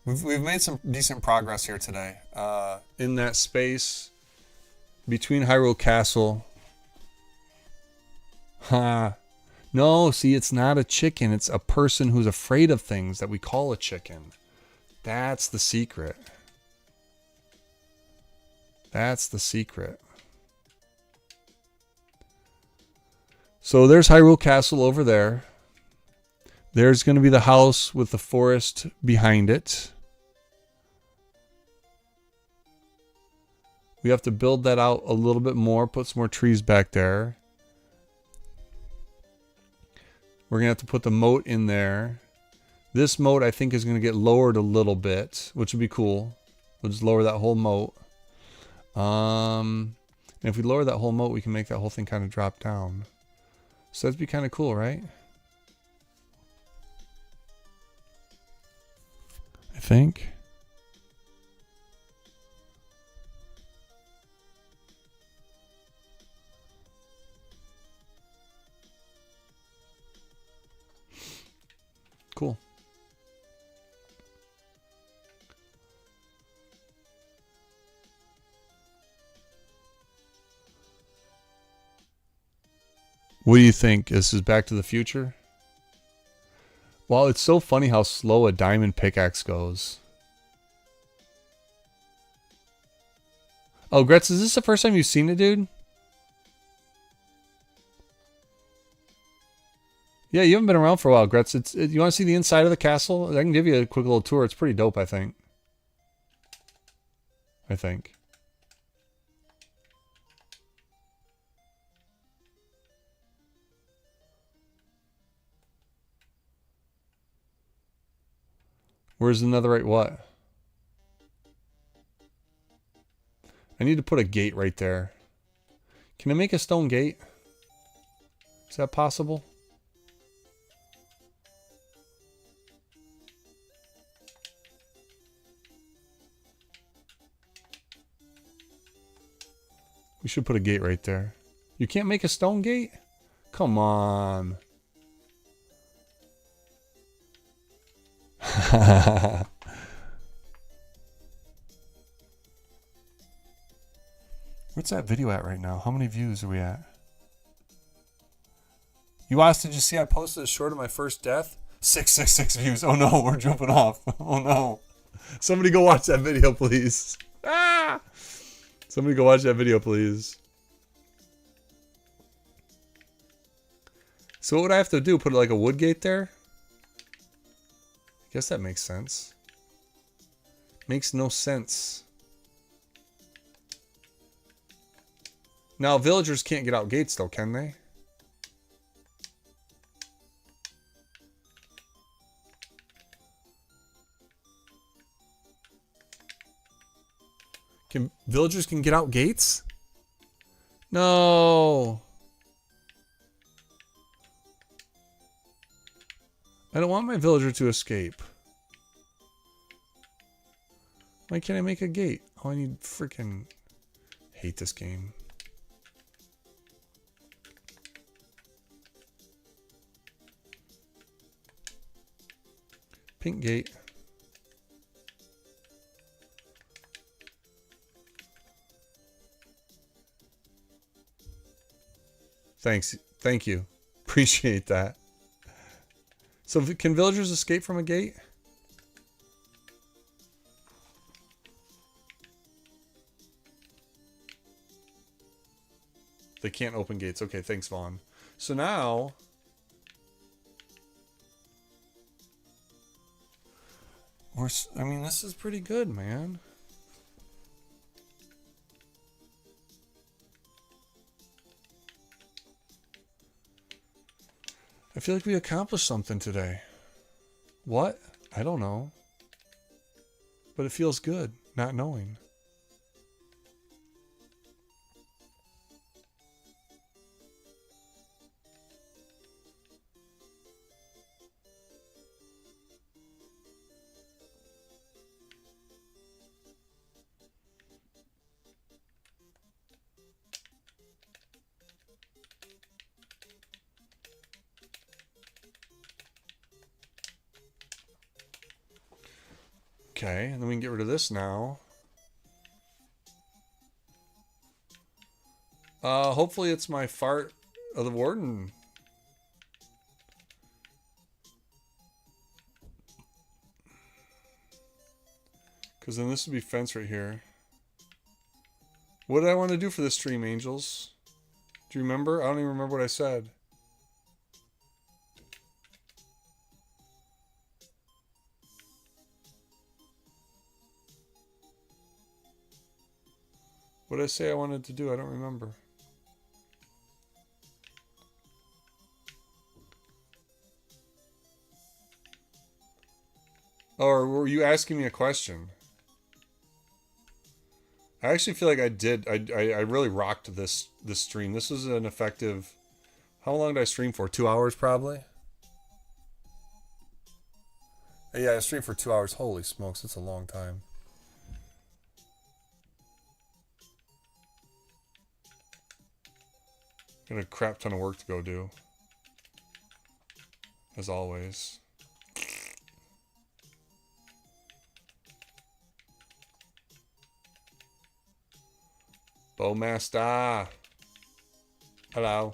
We've made some decent progress here today. In that space between Hyrule Castle. No, see, it's not a chicken. It's a person who's afraid of things that we call a chicken. That's the secret. That's the secret. So there's Hyrule Castle over there. There's going to be the house with the forest behind it. We have to build that out a little bit more, put some more trees back there. We're going to have to put the moat in there. This moat, I think, is going to get lowered a little bit, which would be cool. We'll just lower that whole moat. And if we lower that whole moat, we can make that whole thing kind of drop down. So that'd be kind of cool, right? I think. Cool. What do you think? This is Back to the Future? Well, it's so funny how slow a diamond pickaxe goes. Oh, Gretz, is this the first time you've seen it, dude? Yeah, you haven't been around for a while, Gretz. You want to see the inside of the castle? I can give you a quick little tour. It's pretty dope, I think. Where's the netherite what? I need to put a gate right there. Can I make a stone gate? Is that possible? We should put a gate right there. You can't make a stone gate? Come on. What's that video at right now? How many views are we at? You asked, did you see I posted a short of my first death? 666 views. Oh no, we're jumping off. Oh no. Somebody go watch that video, please. Ah! Somebody go watch that video, please. So what would I have to do? Put like a wood gate there? I guess that makes sense. Makes no sense. Now, villagers can't get out gates, though, can they? Villagers can get out gates? No. I don't want my villager to escape. Why can't I make a gate? Oh, I need freaking... hate this game. Pink gate. Thanks. Thank you. Appreciate that. So can villagers escape from a gate? They can't open gates. Okay, thanks, Vaughn. So now... I mean, this is pretty good, man. I feel like we accomplished something today. What? I don't know. But it feels good, not knowing. Okay, and then we can get rid of this now. Hopefully it's my fart of the warden. Because then this would be fence right here. What did I want to do for this stream, Angels? Do you remember? I don't even remember what I said. What did I say I wanted to do? I don't remember. Or were you asking me a question? I actually feel like I did. I really rocked this stream. This was an effective... How long did I stream for? 2 hours probably? Yeah, I streamed for 2 hours. Holy smokes, that's a long time. Got a crap ton of work to go do. As always. Bowmaster. Hello.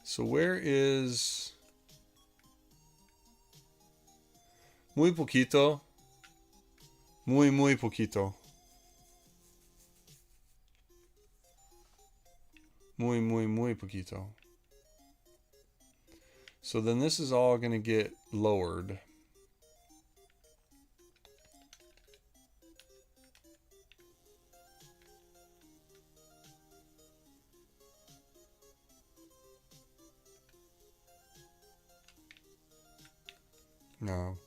So where is... Muy poquito. Muy poquito. Muy poquito. So then this is all going to get lowered. No.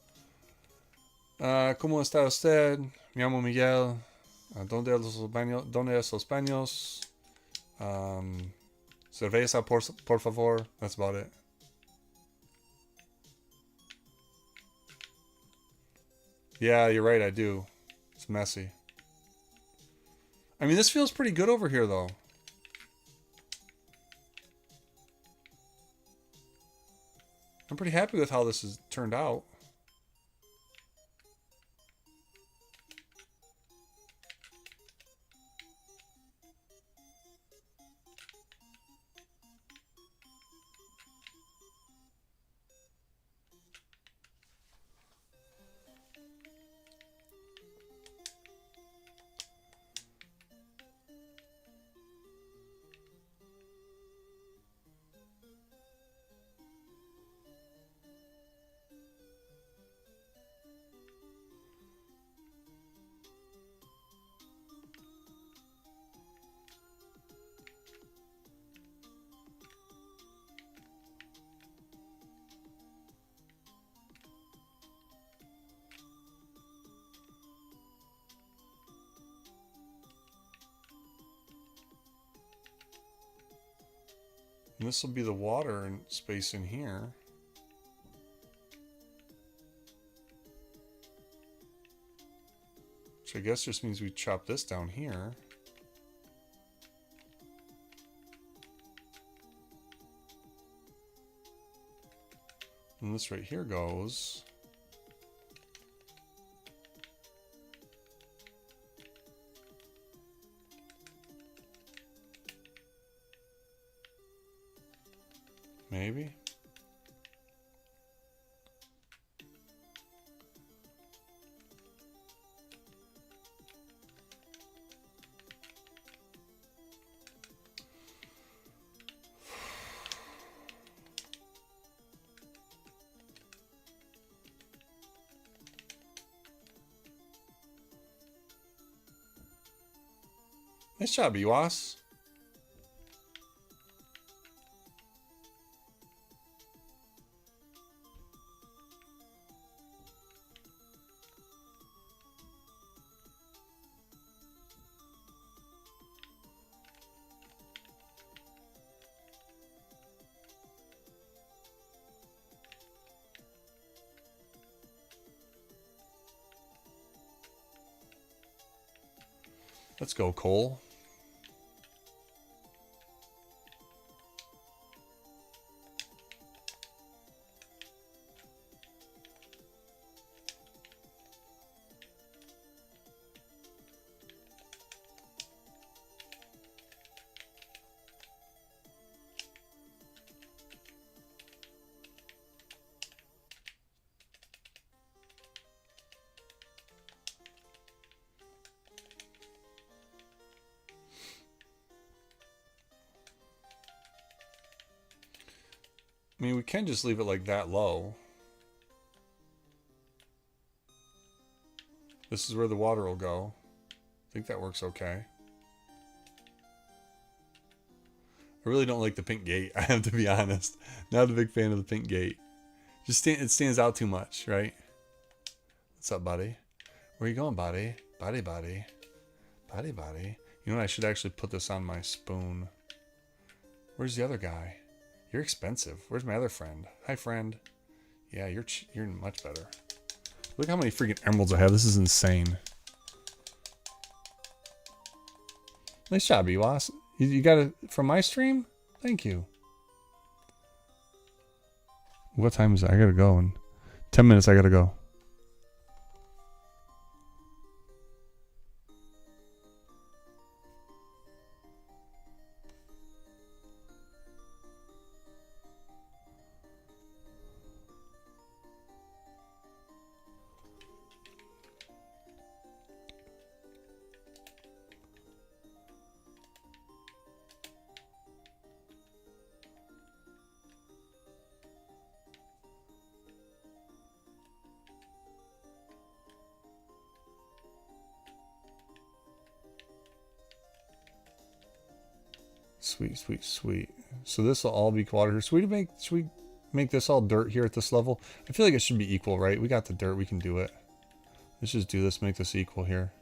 ¿Cómo está usted? Me llamo Miguel. ¿Dónde es los baños? Cerveza, por favor. That's about it. Yeah, you're right, I do. It's messy. I mean, this feels pretty good over here, though. I'm pretty happy with how this has turned out. And this will be the water and space in here. Which I guess just means we chop this down here. And this right here goes. Maybe. Nice job, Ewas. Let's go, Cole. I mean, we can just leave it like that low. This is where the water will go. I think that works okay. I really don't like the pink gate, I have to be honest. Not a big fan of the pink gate. It stands out too much, right? What's up, buddy? Where are you going, buddy? Buddy. You know what? I should actually put this on my spoon. Where's the other guy? You're expensive. Where's my other friend? Hi, friend. Yeah, you're much better. Look how many freaking emeralds I have. This is insane. Nice job, Ewas. You got it from my stream? Thank you. What time is it? I gotta go in 10 minutes. I gotta go. Sweet. So this will all be water. Should we make this all dirt here at this level? I feel like it should be equal, right? We got the dirt. We can do it. Let's just do this. Make this equal here.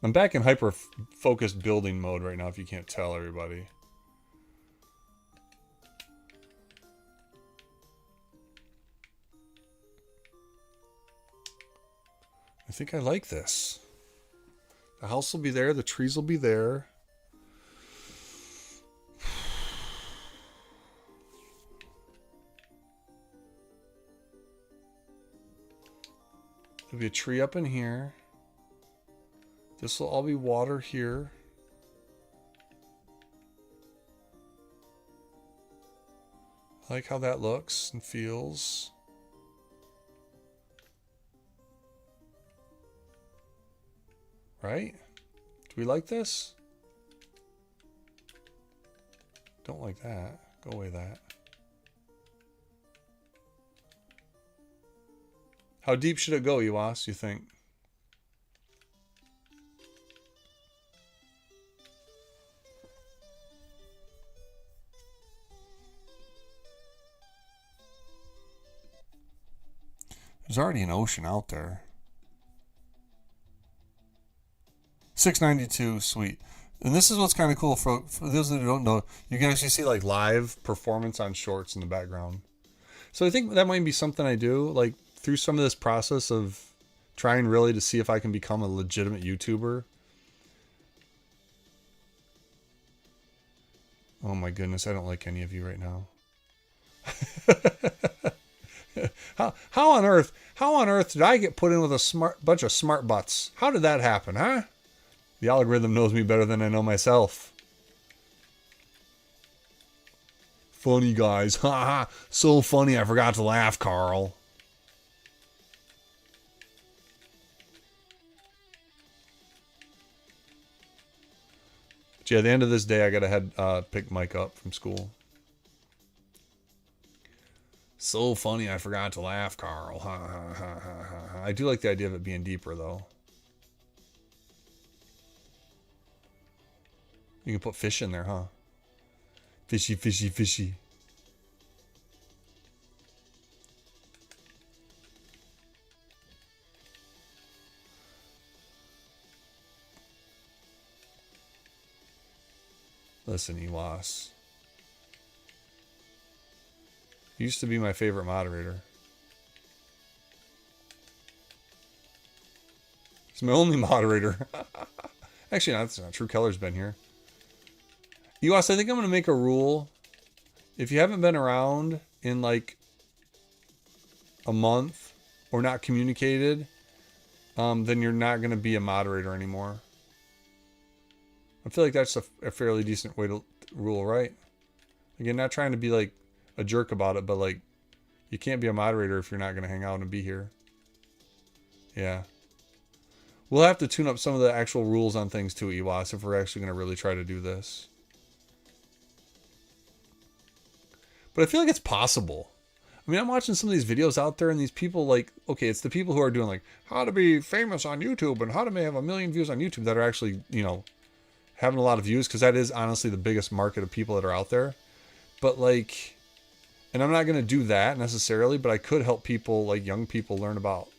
I'm back in hyper-focused building mode right now, if you can't tell, everybody. I think I like this. The house will be there. The trees will be there. There'll be a tree up in here. This will all be water here. I like how that looks and feels. Right? Do we like this? Don't like that. Go away that. How deep should it go, Ewas, you think? There's already an ocean out there. 692, sweet. And this is what's kind of cool for those that don't know. You can actually see like live performance on shorts in the background. So I think that might be something I do, like through some of this process of trying really to see if I can become a legitimate YouTuber. Oh my goodness, I don't like any of you right now. How on earth did I get put in with a bunch of smart butts? How did that happen, huh? The algorithm knows me better than I know myself. Funny guys. Haha. So funny I forgot to laugh, Carl. But yeah, at the end of this day, I gotta pick Mike up from school. So funny, I forgot to laugh, Carl. Ha, ha, ha, ha, ha, ha. I do like the idea of it being deeper, though. You can put fish in there, huh? Fishy, fishy, fishy. Listen, Ewas. You used to be my favorite moderator. He's my only moderator. Actually, no, that's not true. Keller's been here. Ewas, I think I'm going to make a rule. If you haven't been around in like a month or not communicated, then you're not going to be a moderator anymore. I feel like that's a fairly decent way to rule, right? Again, not trying to be like a jerk about it, but like you can't be a moderator if you're not going to hang out and be here. Yeah. We'll have to tune up some of the actual rules on things too, Ewas, if we're actually going to really try to do this. But I feel like it's possible. I mean, I'm watching some of these videos out there and these people like, okay, it's the people who are doing like how to be famous on YouTube and how to have 1 million views on YouTube that are actually, you know, having a lot of views, because that is honestly the biggest market of people that are out there. But like, and I'm not going to do that necessarily, but I could help people, like young people, learn about,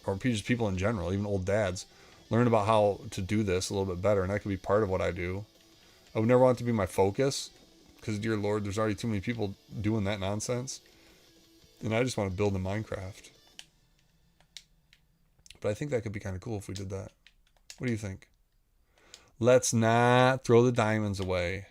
or just people in general, even old dads, learn about how to do this a little bit better. And that could be part of what I do. I would never want it to be my focus, because dear Lord, there's already too many people doing that nonsense. And I just want to build in Minecraft. But I think that could be kind of cool if we did that. What do you think? Let's not throw the diamonds away.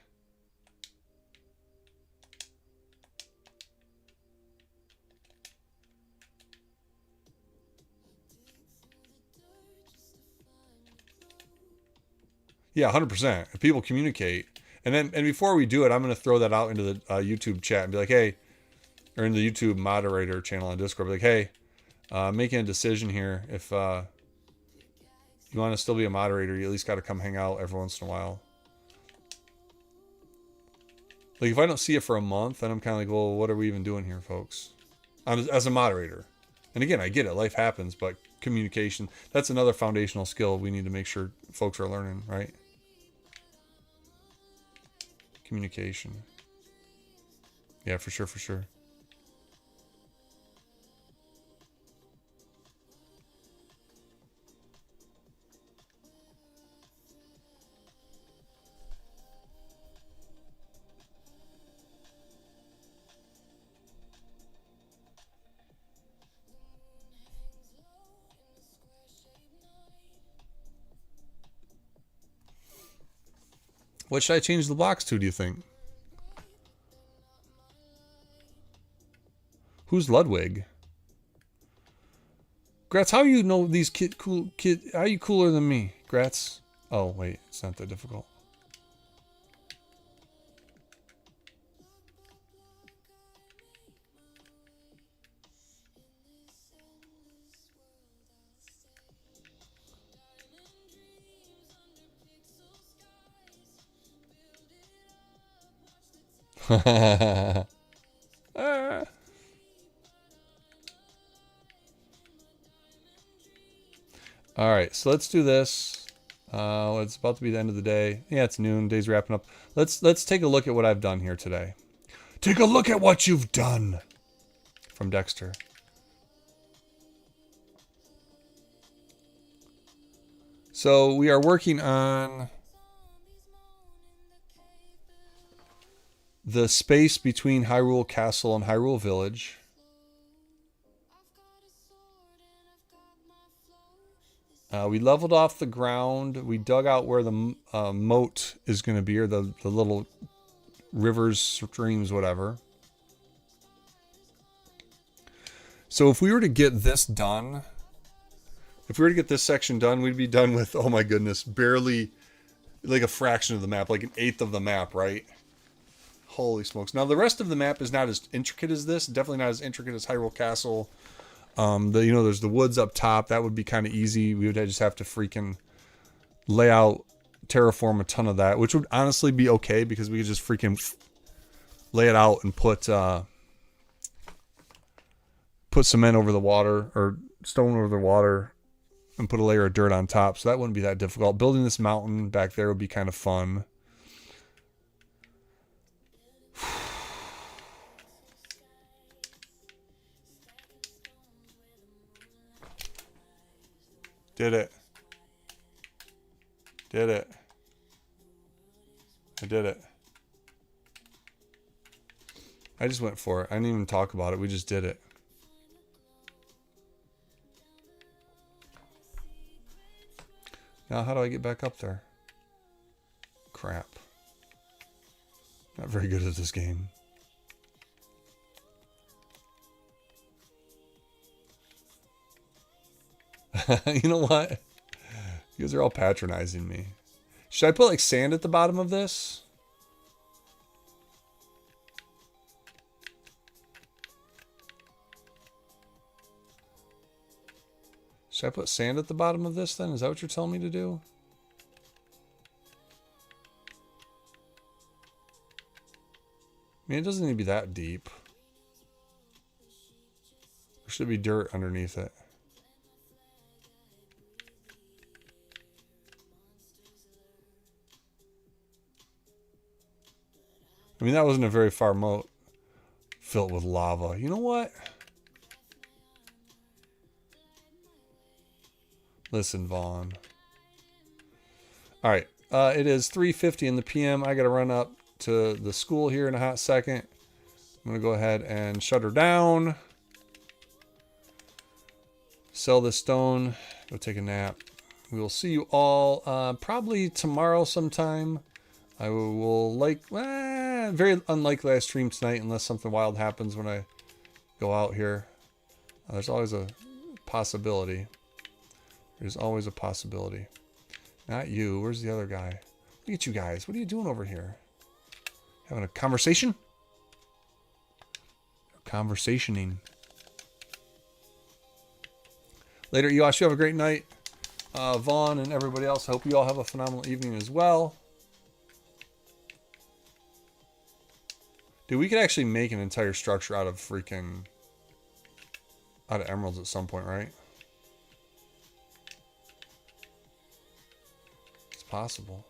Yeah, 100%. If people communicate. And before we do it, I'm going to throw that out into the YouTube chat and be like, hey, or in the YouTube moderator channel on Discord, be like, hey, making a decision here. If you want to still be a moderator, you at least got to come hang out every once in a while. Like, if I don't see it for a month, then I'm kind of like, well, what are we even doing here, folks? As a moderator. And again, I get it. Life happens, but communication, that's another foundational skill we need to make sure folks are learning, right? Communication. Yeah, for sure, for sure. What should I change the blocks to, do you think? Who's Ludwig? Gratz, how you know these kid? How are you cooler than me, Gratz? Oh, wait, it's not that difficult. All right, so let's do this. It's about to be the end of the day. Yeah, it's noon. Day's wrapping up. Let's take a look at what I've done here today. Take a look at what you've done. From Dexter. So we are working on the space between Hyrule Castle and Hyrule Village. We leveled off the ground. We dug out where the moat is going to be, or the little rivers, streams, whatever. So if we were to get this done, if we were to get this section done, we'd be done with, oh my goodness, barely like a fraction of the map, like 1/8 of the map, right? Holy smokes. Now the rest of the map is not as intricate as this. Definitely not as intricate as Hyrule Castle. There's the woods up top. That would be kind of easy. We would just have to freaking lay out, terraform a ton of that, which would honestly be okay because we could just freaking lay it out and put put cement over the water or stone over the water and put a layer of dirt on top. So that wouldn't be that difficult. Building this mountain back there would be kind of fun. Did it. Did it. I did it. I just went for it. I didn't even talk about it. We just did it. Now, how do I get back up there? Crap. Not very good at this game. You know what? You guys are all patronizing me. Should I put like sand at the bottom of this? Should I put sand at the bottom of this then? Is that what you're telling me to do? I mean, it doesn't need to be that deep. There should be dirt underneath it. I mean, that wasn't a very far moat filled with lava. You know what? Listen, Vaughn. All right. It is 3:50 in the PM. I got to run up to the school here in a hot second. I'm going to go ahead and shut her down. Sell this stone. Go take a nap. We will see you all probably tomorrow sometime. I will very unlikely I stream tonight unless something wild happens when I go out here. There's always a possibility. There's always a possibility. Not you. Where's the other guy? Look at you guys. What are you doing over here? Having a conversation? Conversationing. Later, Yosh. You have a great night. Vaughn and everybody else. I hope you all have a phenomenal evening as well. Dude, we could actually make an entire structure out of emeralds at some point, right? It's possible.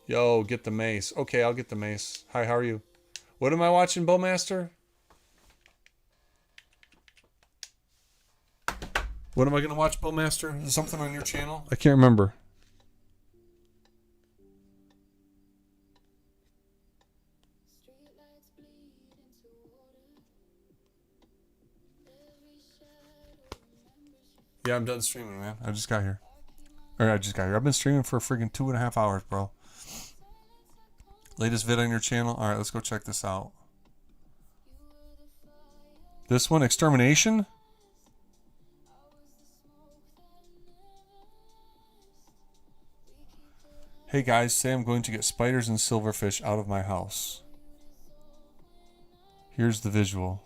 Yo, get the mace. Okay, I'll get the mace. Hi, how are you? What am I watching, Bowmaster? What am I going to watch, Bowmaster? Is there something on your channel? I can't remember. Yeah, I'm done streaming, man. I just got here. I've been streaming for freaking 2.5 hours, bro. Latest vid on your channel? Alright, let's go check this out. This one, Extermination? Hey guys, say I'm going to get spiders and silverfish out of my house. Here's the visual.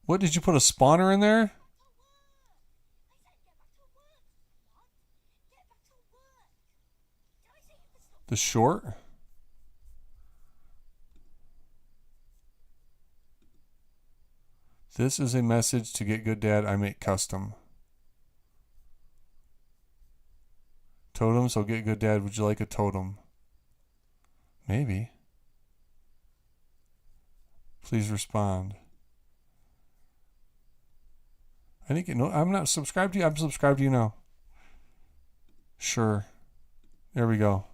What, did you put a spawner in there? The short? This is a message to get good dad. I make custom. Totem, so get good dad. Would you like a totem? Maybe. Please respond. I think no, I'm not subscribed to you. I'm subscribed to you now. Sure. There we go.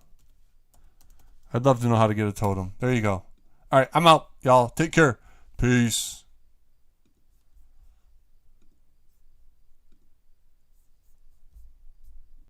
I'd love to know how to get a totem. There you go. All right, I'm out, y'all. Take care. Peace.